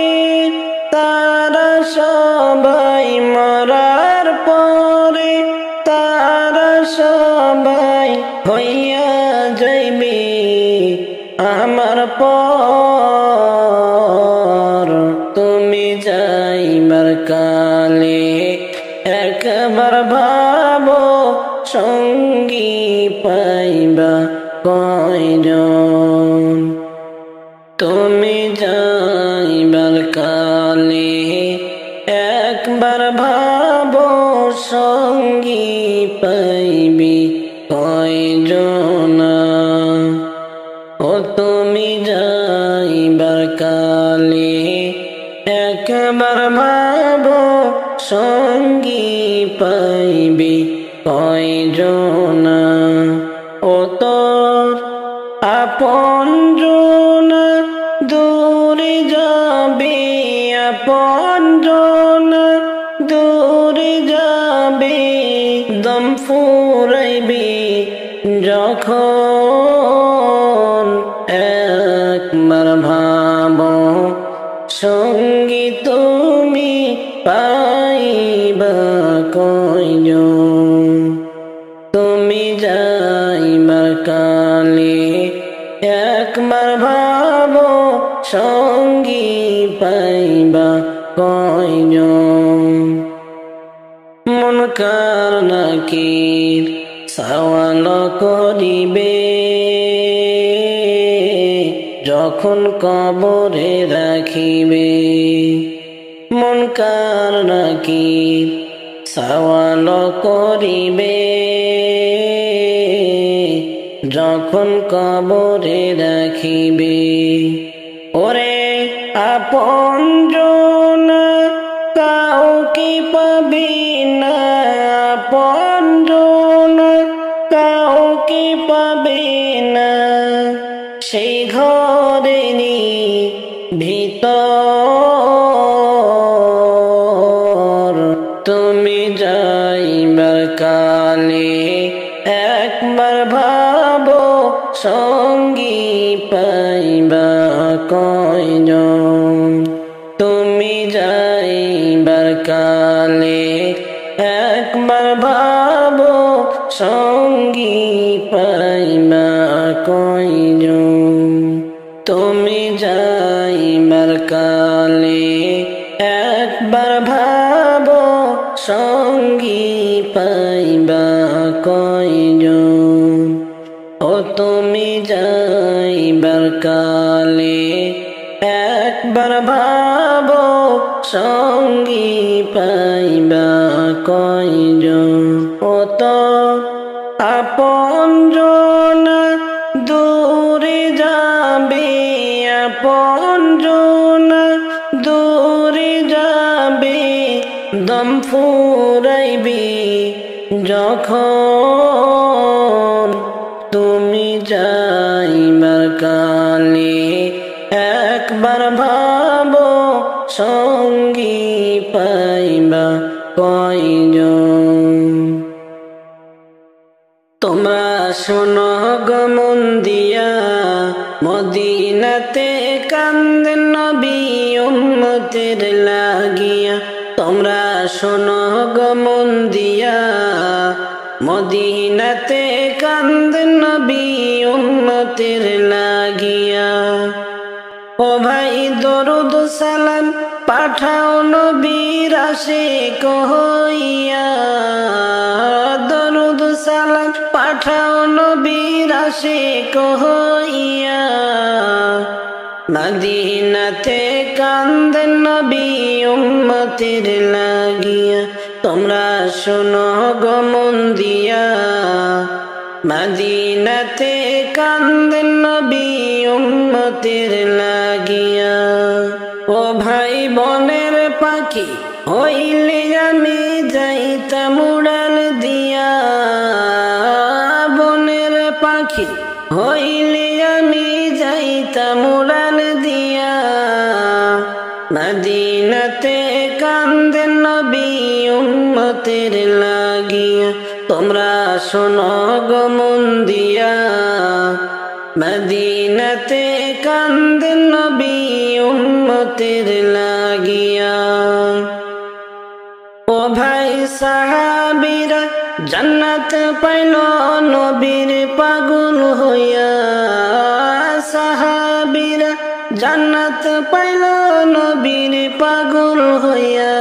তারা সবাই, মরার পরে তারা সবাই হইয়া যাইবে আমার পর। তুমি যাইবার কালে একবার ভাবো সঙ্গী পাইবা কয়জন। তুমি যাইবার কালে একবার ভাবো সঙ্গী পাইবি কয়জনা। ও তুমি যাইবার কালে একবার ভাবো সঙ্গী পাইবি কয়জনা। ও তোর আপনজনা দূরে যাবে, আপনজনা দূরে যাবে, দম ফুরাইবে যখন। একবার ভাবো সঙ্গী ভাবো সঙ্গী পাইবা কয়জন মন কার নাকির সওয়াল করিবে যখন কবরে রাখিবে মন কার নাকির সওয়াল করিবে যখন কবরে রাখিবে ওরে আপনজন কাউকে পাবি না আপনজন কাউকে পাবে না সেই ঘরেরই ভিতর তুমি যাইবার কালে একবার ভাবো সঙ্গী পাইবা কয়জন তুমি যাইবার কালে একবার ভাবো সঙ্গী পাইবা কয়জন তুমি যাইবার কালে একবার ভাবো সঙ্গী পাইবা কয়জন ও তুমি যাইবার কালে একবার ভাবো সঙ্গী পাইবা কয়জন ও তো আপনজন দূরে যাবে আপনজন দূরে যাবে দম ফুরাইবে যখন তুমি যাইবার কালে একবার ভাবো সঙ্গী পাইবা কয়জন তোমরা শোনো গো মন দিয়া মদিনাতে কান্দেন নবী উম্মতের লাগিয়া তোমরা শোনো গো মন দিয়া মদিনাতে কান্দেন নবী উম্মতের লাগিয়া ও ভাই দরুদ সালাম পাঠাও নবীর আশিক হইয়া দরুদ সালাম পাঠাও নবীর আশিক হইয়া মদিনাতে কান্দেন নবী উম্মতের লাগিয়া তোমরা শোনো গো মন দিয়া মদিনাতে কান্দেন নবী উম্মতের লাগিয়া ও ভাই বনের পাখি হইলে আমি যাইতাম উড়াল দিয়া বনের পাখি হইলে আমি যাইতাম উড়াল দিয়া মদিনাতে কান্দেন নবী উম্মতের লাগিয়া তোমরা শোনো গো মন দিয়া মদিনাতে কান্দেন নবী উম্মতের লাগিয়া ও ভাই সাহাবীরা জান্নাত পাইল নবীর পাগল হইয়া সাহাবীরা জান্নাত পাইল নবীর পাগল হইয়া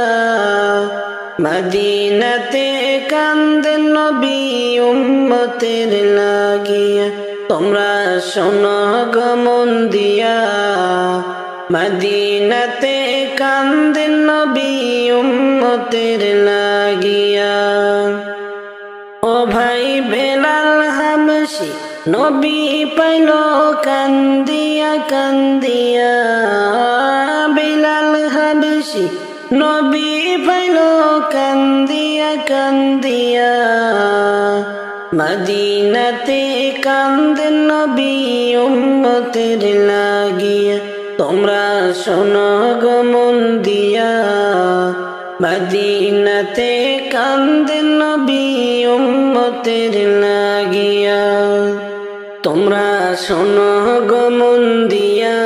মদিনাতে কান্দেন নবী উম্মতের লাগিয়া তোমরা শোনো গো মন দিয়া মদিনাতে কান্দেন নবী উম্মতের লাগিয়া ও ভাই বেলাল হাবশী নবী পাইল কান্দিয়া কান্দিয়া বেলাল হাবশী নবী পাইল কান্দিয়া কান্দিয়া মদিনাতে কান্দেন নবী উম্মতের লাগিয়া তোমরা শোনো গো মন দিয়া মদিনাতে কান্দেন নবী উম্মতের লাগিয়া তোমরা শোনো গো মন দিয়া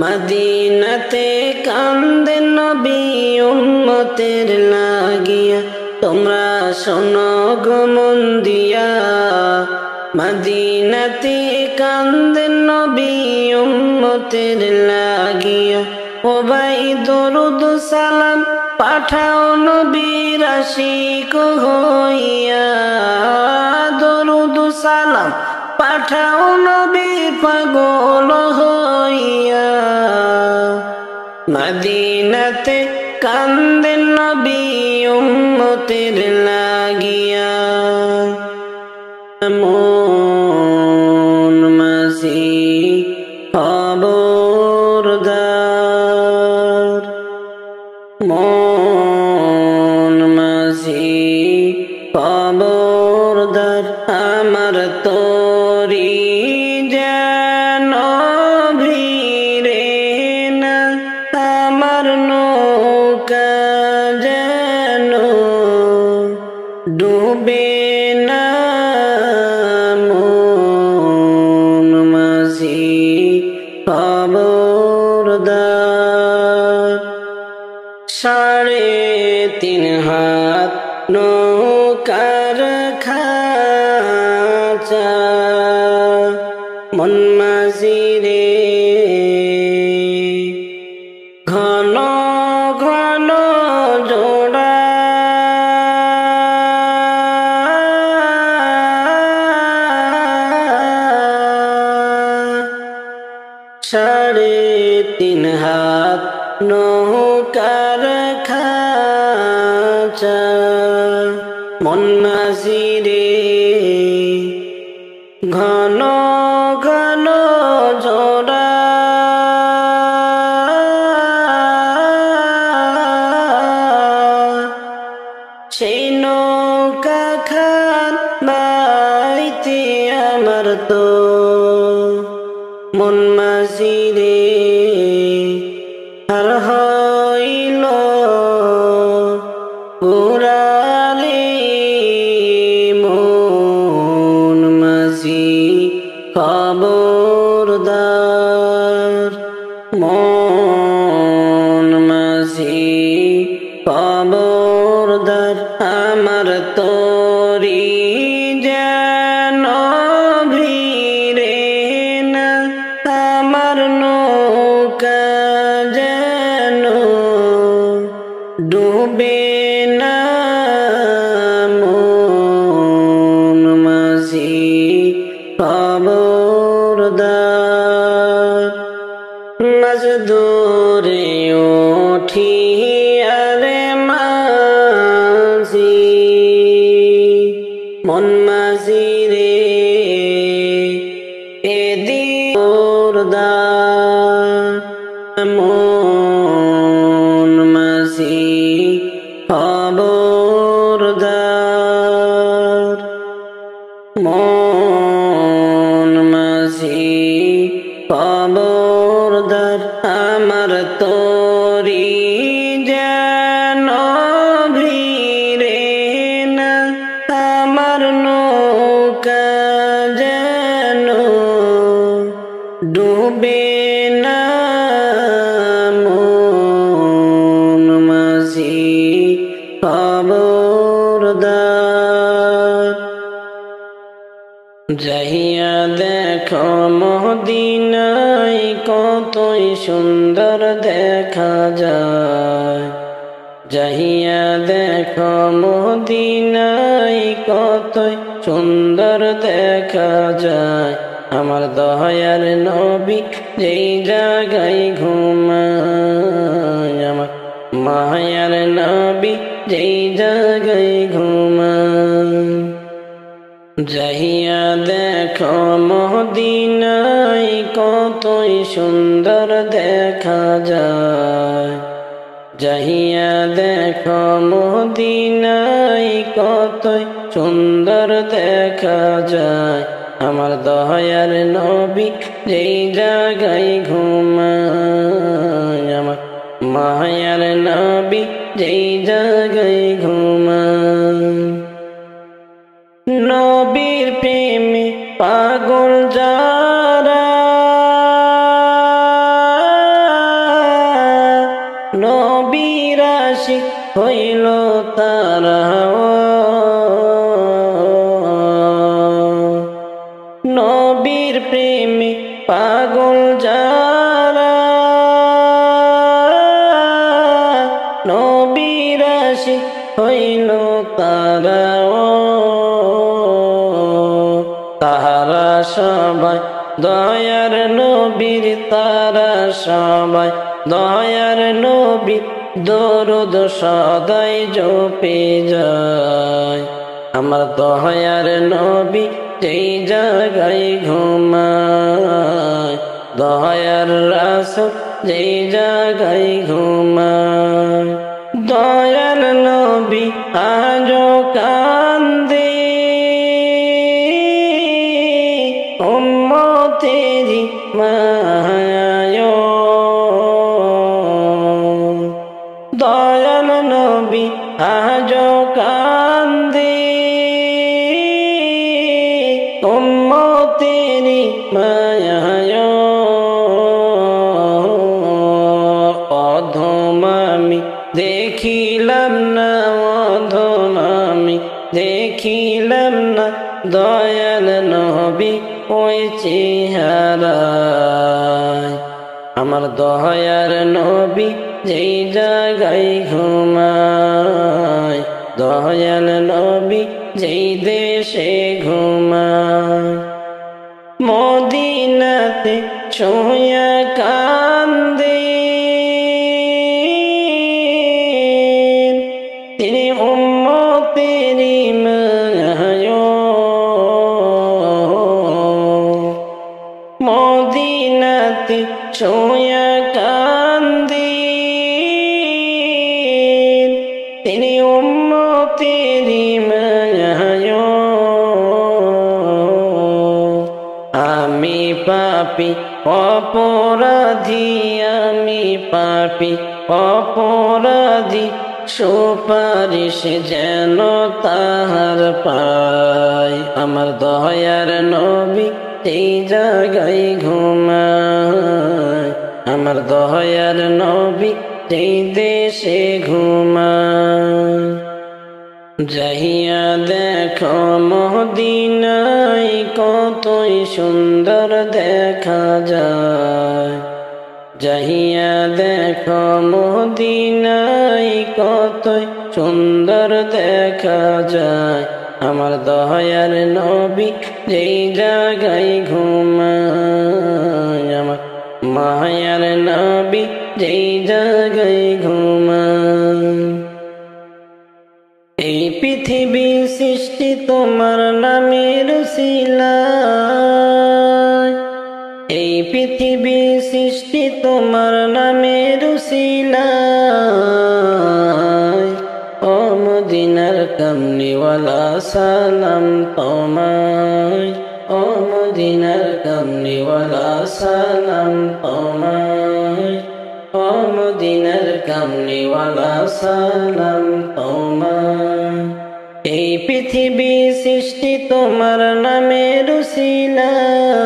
মদিনাতে কান্দেন নবী উম্মতের লাগিয়া তোমরা শোনো গো মন দিয়া মদিনাতে কান্দেন নবী উম্মতের লাগিয়া ও ভাই দরুদ সালাম পাঠাও নবীর আশিক হইয়া দরুদ সালাম পাঠাও নবীর পাগল হইয়া মদিনাতে কান্দেন নবী উম্মতের লাগিয়া মন মাঝি খবরদার মন মাঝি খবরদার আমার তোরি যেন ভিড়ে না আমার নৌকা যেন ডুবে না মন মাঝি খবরদার 3.5 হাত নৌকার খাঁচা মন মাঝি রে ঘন ঘন জোড়া সাড়ে 3 হাত নৌকার খাঁচা মন মাঝি রে ঘন ঘন জোড়া সেই নৌকা খান বাইতে আমার তো মন মাঝি রে আর হইল পুরালে মন মাঝি খবরদার মন মাঝি খবরদার আমার তোরি যেন ভিড়ে না আমার নৌকা যেন ডুবে না মন মাঝি খবরদার মাঝ দূরে উঠি আরে মাঝি মন মাঝি রে মন মাঝি খবরদার মন মাঝি খবরদার আমার তোরি যেন ভিড়ে না আমার নৌকা যেন ডুবে না মন মাঝি খবরদার যাইয়া দেখো মদিনায় কতই সুন্দর দেখা যায় যাইয়া দেখো মদিনায় কতই সুন্দর দেখা যায় আমার দয়ার নবী যেই জায়গায় ঘুমায় আমার মায়ার নবী যেই জায়গায় ঘুমায় যাইয়া দেখো মদিনায় কতই সুন্দর দেখা যায় যাইয়া দেখো মদিনায় কতই সুন্দর দেখা যায় আমার দয়ার নবী যেই জায়গায় ঘুমায় আমার মায়ার নবী যেই জায়গায় ঘুমায় নবীর প্রেমে পাগল যারা নবীর আশিক হইল তারা দয়ার নবীর তারা সবাই দয়ার নবীর দরুদ সদাই জপে যায়। আমার দয়ার নবী যেই জায়গায় ঘুমায়, দয়ার রাসূল যেই জায়গায় ঘুমায়। দয়াল নবী আজো কান্দে উম্মতেরি মায়ায়। দয়াল নবী আজো কান্দে উম্মতেরি মায়ায়। অধম আমি দেখিলাম না, অধম আমি দেখিলাম না দয়াল নবী ওই চেহারায়। আমার দয়ার নবী যেই জায়গায় ঘুমায়, দয়াল নবী যেই দেশে ঘুমায়। মদিনাতে শুয়া কান্দে তিনি উম্মতেরি মায়ায়। মদিনাতে শুয়া কান্দে তিনি উম্মতেরি মায়ায়। আমি পাপী অপরাধী, আমি পাপী অপরাধী, সুপারিশ যেন তাহার পাই। আমার দয়ার নবী এই জায়গায় ঘুমায়, আমার দয়ার নবী এই দেশে ঘুমায়। যাইয়া দেখো মদিনায় কতই সুন্দর দেখা যায়। যাইয়া দেখো মদিনায় কতই সুন্দর দেখা যায়। আমার দয়ার নবী যেই জায়গায় ঘুমায়, আমার মায়ার নবী যেই জায়গায় ঘুমায়। এই পৃথিবী সৃষ্টি তোমার নামের উসিলায়, এই পৃথিবী সৃষ্টি তোমার নামের উসিলায়। ও মদিনার কামলিওয়ালা সালাম তোমায়, ও মদিনার কামলিওয়ালা সালাম তোমায়, ও মদিনার কামলিওয়ালা সালাম তোমায়। এই পৃথিবী সৃষ্টি তোমার নামের উসিলায়।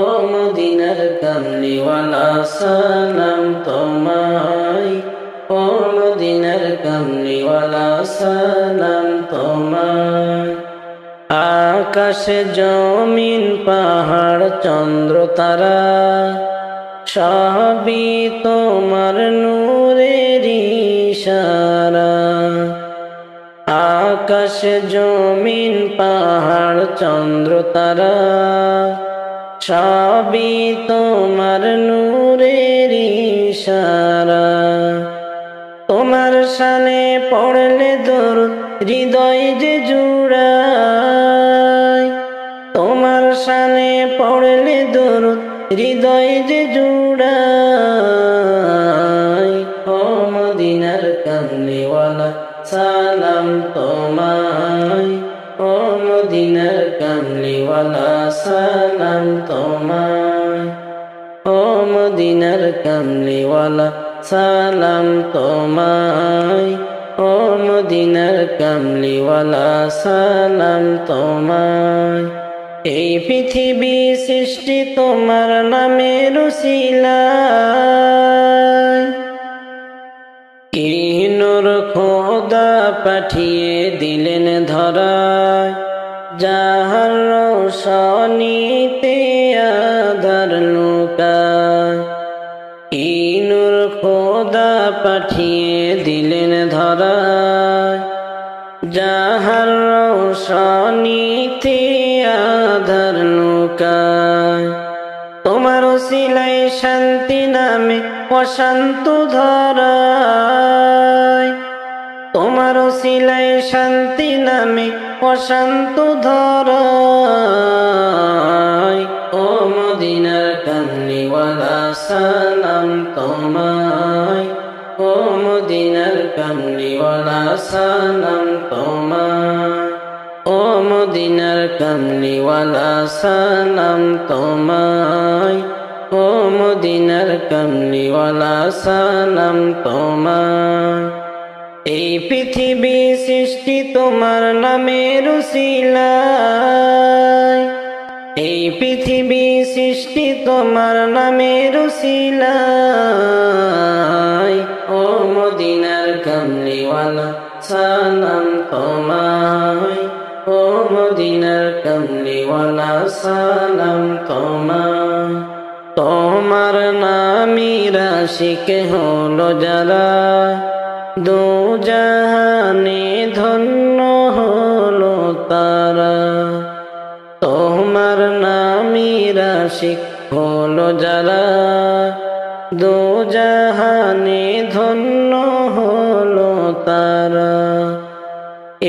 ও মদিনার কামলিওয়ালা সালাম তোমায়, ও মদিনার কামলিওয়ালা সালাম তোমায়। আকাশ জমিন পাহাড় চন্দ্র তারা সবই তোমার নূরের ইশারা। আকাশ জমিন পাহাড় চন্দ্র তারা সবই তোমার নূরের ইশারা। তোমার শানে পড়লে দরুদ হৃদয় যে জুড়ায়, তোমার শানে পড়লে দরুদ হৃদয় যে জুড়ায়। ও মদিনার কামলিওয়ালা সালাম তোমায়, ও মদিনার কামলিওয়ালা সালাম তোমায়, ও মদিনার কামলিওয়ালা সালাম তোমায়, ও মদিনার কামলিওয়ালা সালাম তোমায়। এই পৃথিবী সৃষ্টি তোমার নামের উসিলায়। কি নূর খোদা পাঠিয়ে দিলেন ধরায়, যাহার রৌশনীতে আধার লুকায়। কি নূর খোদা পাঠিয়ে দিলেন ধরায়, যাহার রৌশনীতে আধার লুকায়। লুকায়। তোমার ওসিলায় শান্তি নামে অশান্ত ধরায়, তোমার ওসিলায় শান্তি নামে অশান্ত ধরায়। ও মদিনার কামলিওয়ালা সালাম তোমায়, ও মদিনার কামলিওয়ালা সালাম তোমায়, ও মদিনার কামলিওয়ালা সালাম তোমায়, ও মদিনার কামলিওয়ালা সালাম তোমায়। এই পৃথিবী সৃষ্টি তোমার নামের উসিলায়, এই পৃথিবী সৃষ্টি তোমার নামের উসিলায়। ও মদিনার কামলিওয়ালা সালাম তোমায়, ও মদিনার কামলিওয়ালা সালাম তোমায়। তোমার নামের আশিক হলো যারা, দু জাহানে ধন্য হলো তারা। তোমার নামের আশিক হলো যারা, দু জাহানে ধন্য হলো তারা।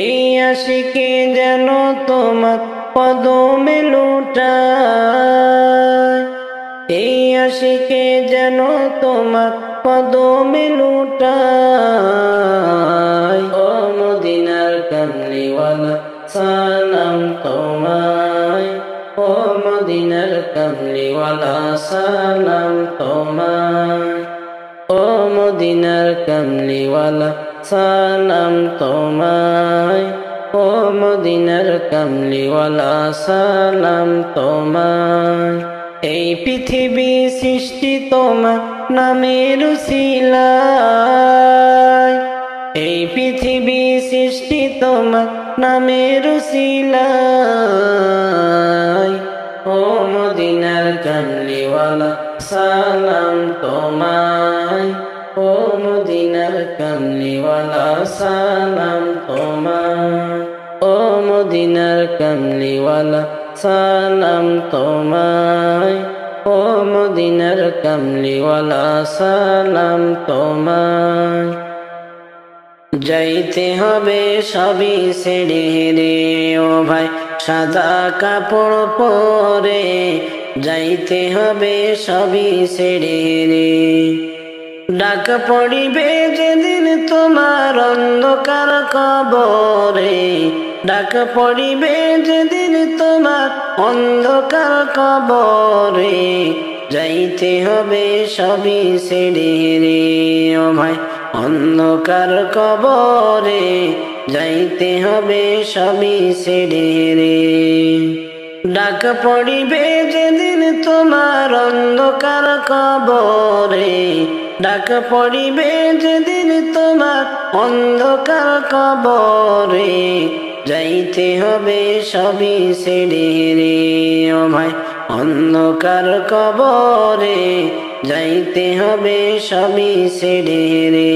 এই আশিকে যেন তোমার কদমে লুটায়, এই আশিকে যেন তোমার কদমে লুটায়। ও মদিনার কামলিওয়ালা সালাম তোমায়, ও মদিনার কামলিওয়ালা সালাম তোমায়, ও মদিনার কামলিওয়ালা সালাম তোমায়, ও মদিনার কামলিওয়ালা সালাম তোমায়। এই পৃথিবী সৃষ্টি তোমার নামের উসিলায়, এই পৃথিবী সৃষ্টি তোমার নামের উসিলায়। ও মদিনার কামলিওয়ালা সালাম তোমায়, ও মদিনার কামলিওয়ালা সালাম তোমায়, ও মদিনার কামলিওয়ালা সালাম তোমায়, ও মদিনার কামলিওয়ালা সালাম তোমায়। যাইতে হবে সবই ছেড়ে রে ও ভাই সাদা কাপড় পরে, যাইতে হবে সবই ছেড়ে রে। ডাক পড়িবে যেদিন তোমার অন্ধকার কবরে, ডাক পড়িবে যেদিন তোমার অন্ধকার কবরে, যাইতে হবে সবই ছেড়ে রে ও ভাই অন্ধকার কবরে, যাইতে হবে সবই ছেড়ে রে। ডাক পড়িবে যেদিন তোমার অন্ধকার কবরে, ডাক পড়িবে যেদিন তোমার অন্ধকার কবরে, যাইতে হবে সবই ছেড়ে রে ও ভাই অন্ধকার কবরে, যাইতে হবে সবই ছেড়ে রে।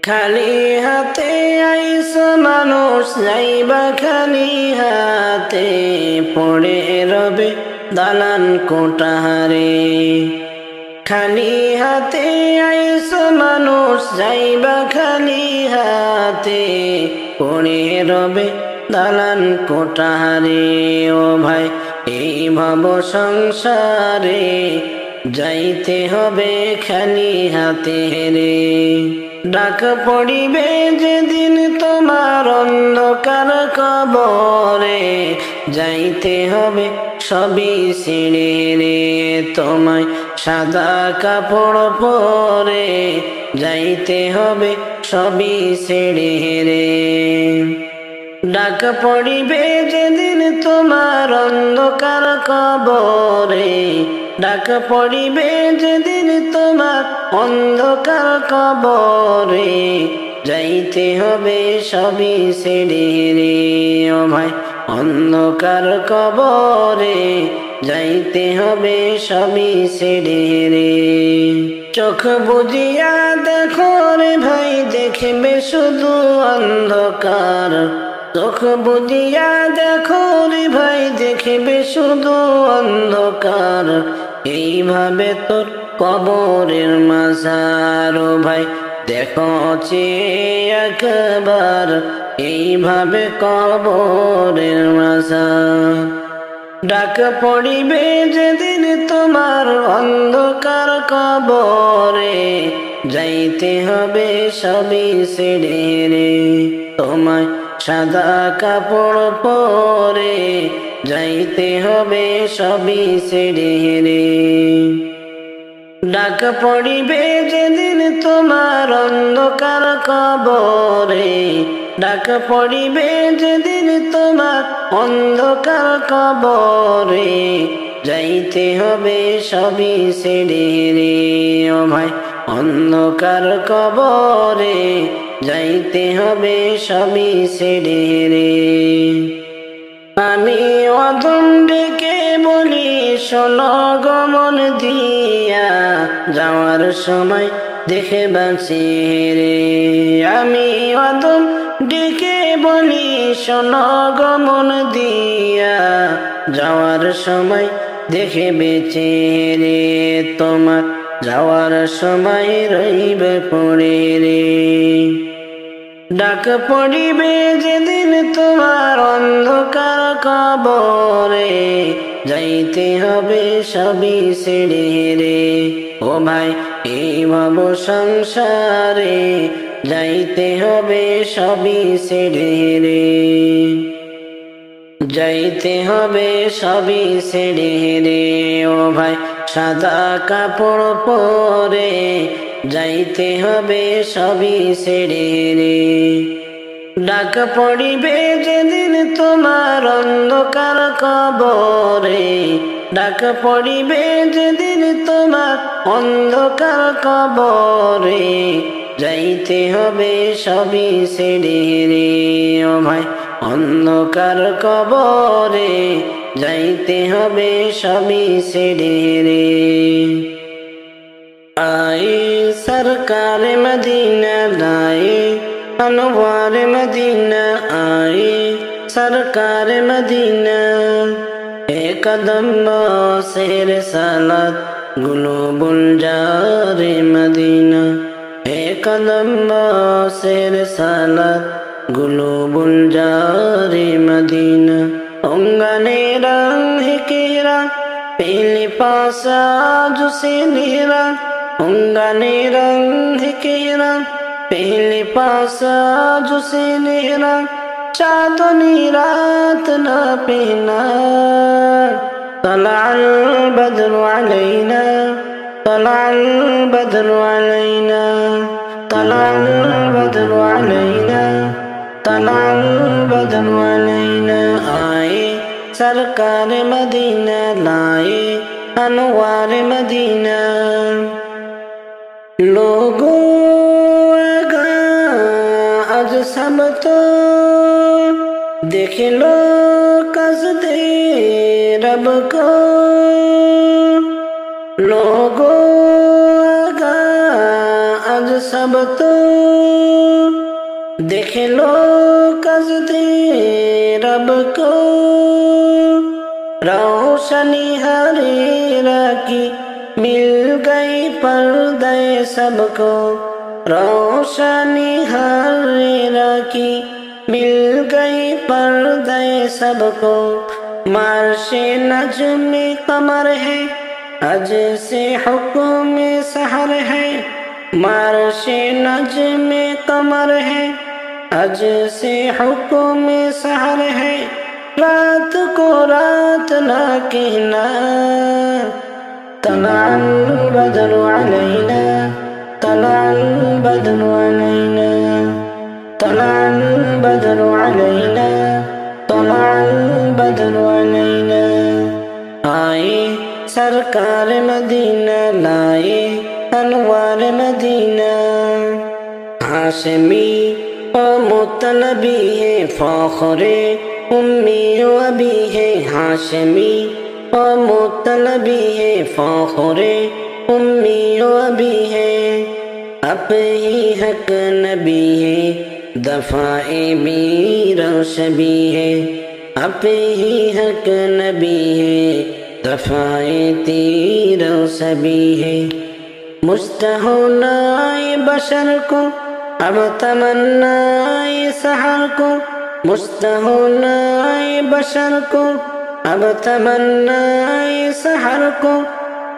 খালি হাতে আইস মানুষ যাইবা খালি হাতে, পড়ে রবে দালান কোঠারে। খালি হাতে আইস মানুষ যাইবা খালি হাতে, পড়ে রবে দালান কোঠারে ও ভাই এই ভব সংসারে, যাইতে হবে খালি হাতে রে। ডাক পড়িবে যেদিন তোমার অন্ধকার কবরে, যাইতে হবে সবই ছেড়ে রে। তোমায় সাদা কাপড় পরে, যাইতে হবে সবই ছেড়ে রে। ডাক পড়িবে যেদিন তোমার অন্ধকার কবরে, ডাক পড়িবে যেদিন তোমার অন্ধকার কবরে, যাইতে হবে সবই ছেড়ে রে ও ভাই অন্ধকার কবরে, যাইতে হবে সবই ছেড়ে রে। চোখ বুজিয়া দেখো রে ভাই দেখবে শুধু অন্ধকার, চোখ বুজিয়া দেখো রে ভাই, দেখবে শুধু অন্ধকার। এইভাবে তোর কবরের মাঝার ও ভাই, দেখো একবার এইভাবে কবরের মাঝার। ডাক পড়িবে যেদিন তোমার অন্ধকার কবরে, যাইতে হবে সবই ছেড়ে রে। তোমায় সাদা কাপড় পরে যাইতে হবে সবই ছেড়ে রে। ডাক পড়িবে যেদিন তোমার অন্ধকার কবরে, ডাক পড়িবে যেদিন তোমার অন্ধকার কবরে, যাইতে হবে সবই ছেড়ে রে। ও ভাই, অন্ধকার কবরে যাইতে হবে সবই ছেড়ে রে। আমি অদম ডেকে বলি শোনো গো মন দিয়া, যাওয়ার সময় দেখে বাঁচি রে। আমি অদম ডেকে বলি শোনো গো মন দিয়া, যাওয়ার সময় দেখে বেঁচে রে। তোমার যাওয়ার সময় রইবে পড়ে রে। ডাক পড়িবে যেদিন তোমার অন্ধকার কবরে, যাইতে হবে সবই ছেড়ে রে। ও ভাই, এই ভব সংসারে যাইতে হবে সবই ছেড়ে রে। যাইতে হবে সবই ছেড়ে রে। ও ভাই, সাদা কাপড় পরে যাইতে হবে সবই ছেড়ে রে। ডাক পড়িবে যেদিন তোমার অন্ধকার কবরে, ডাক পড়িবে যেদিন তোমার অন্ধকার কবরে, যাইতে হবে সবই ছেড়ে রে। ও ভাই, অন্ধকার কবরে যাইতে হবে সবই ছেড়ে রে। आए सरकार मदीना लाए अनवार मदीना, आए सरकार मदीना। एक कदम शेर सालत गुलुबुल जारे मदीना, एक कदम शेर सालत गुलुबुल जारे मदीना। उंगने रंग केरा पीली पासा जुसे नीरा, उंगने रंग केरा पीली पासा जुसे नीरा। चांदनी रात न पीना, طلع البدر علينا، طلع البدر علينا، طلع البدر علينا، طلع البدر علينا। آئے सरकार मदीना लाए अनवार मदीना। लोगों आगा आज सब तो देख लो कसदे रब को। लोगों आगा आज सब तो देख लो कसदे रब को। रोशनी हरीरा की मिल गई पर्दे सबको, रोशनी हरीरा की मिल गई पर्दे सबको। मार्शे नज्म कमर है अज से हुक्म सहर है, मार्शे नज्म कमर है अज से हुक्म सहर है। रात को रात ना कहना, طلع البدر علينا، طلع البدر علينا، طلع البدر علينا، طلع البدر علينا। آئے सरकार मदीना लाए अनवार मदीना। हाशमी और मुतलबी है फखरे उम्मी व अबी है, हाशमी और मुतलबी है फखरे उम्मी व अबी है। अब ही हक नबी है دفاعِ بیر شبی ہے اپے ہی حق نبی ہے دفاعِ تیر سبی ہے مستہونائے بشر کو اب تمنائے سحر کو مستہونائے بشر کو اب تمنائے سحر کو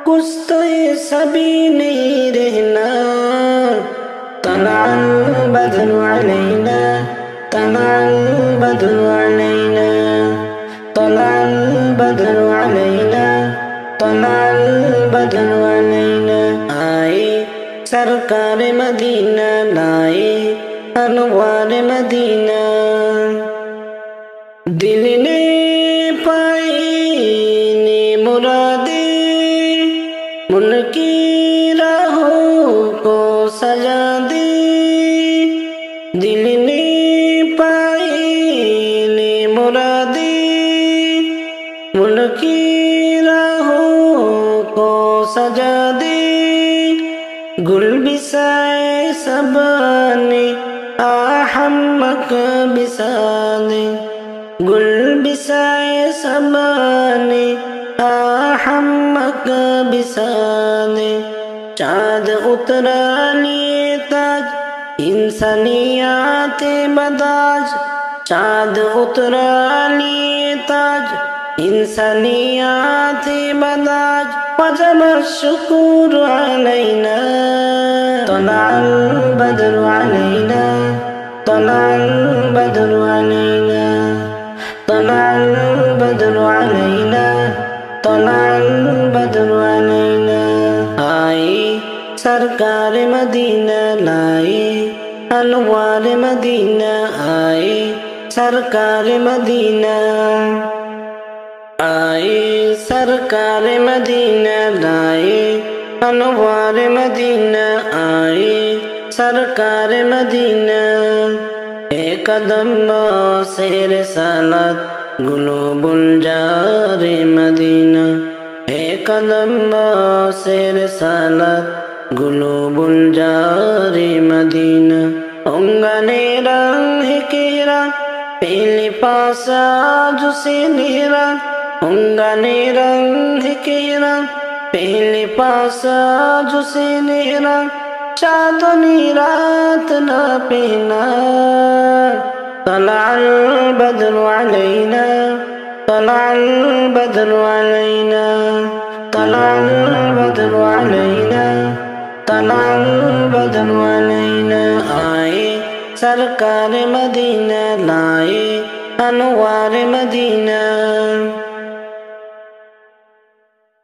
کچھ تو سبھی نہیں رہنا طلع البدر علینا طلع البدر علینا طلع البدر علینا طلع البدر علینا آئے سرکار مدینہ لائے انوار مدینہ دل نے پائی نے مرادیں من کی راہوں کو سجا دے دل نے پائی نے مرادیں من کی راہوں کو سجا دے گل بسائے سبانے آہمک بسانے گل بسائے سبانے آہمک بسانے چاند اترا لیے تاج انسانیات بداج چاند اترا لیے تاج انسانیات بداج وجب الشکر علینا طلع البدر علینا طلع البدر علینا طلع البدر علینا طلع البدر علینا آئی سرکار مدینہ لائے انوار مدینہ آئے سرکار مدینہ آئے سرکار مدینہ لائے انوار مدینہ آئے سرکار مدینہ ایک قدم سے رسالت گلوب الجار مدینہ ایک قدم سے رسالت گلوب الجار مدینہ انگنے رنگ کیرا پہلی پاسا جسے نیرا انگنے رنگ کیرا پہلی پاسا جسے نیرا چاندنی رات نہ پہنا طلع البدر علینا طلع البدر علینا طلع البدر علینا طلع البدر علینا آئے سرکار مدینہ لائے انوار مدینہ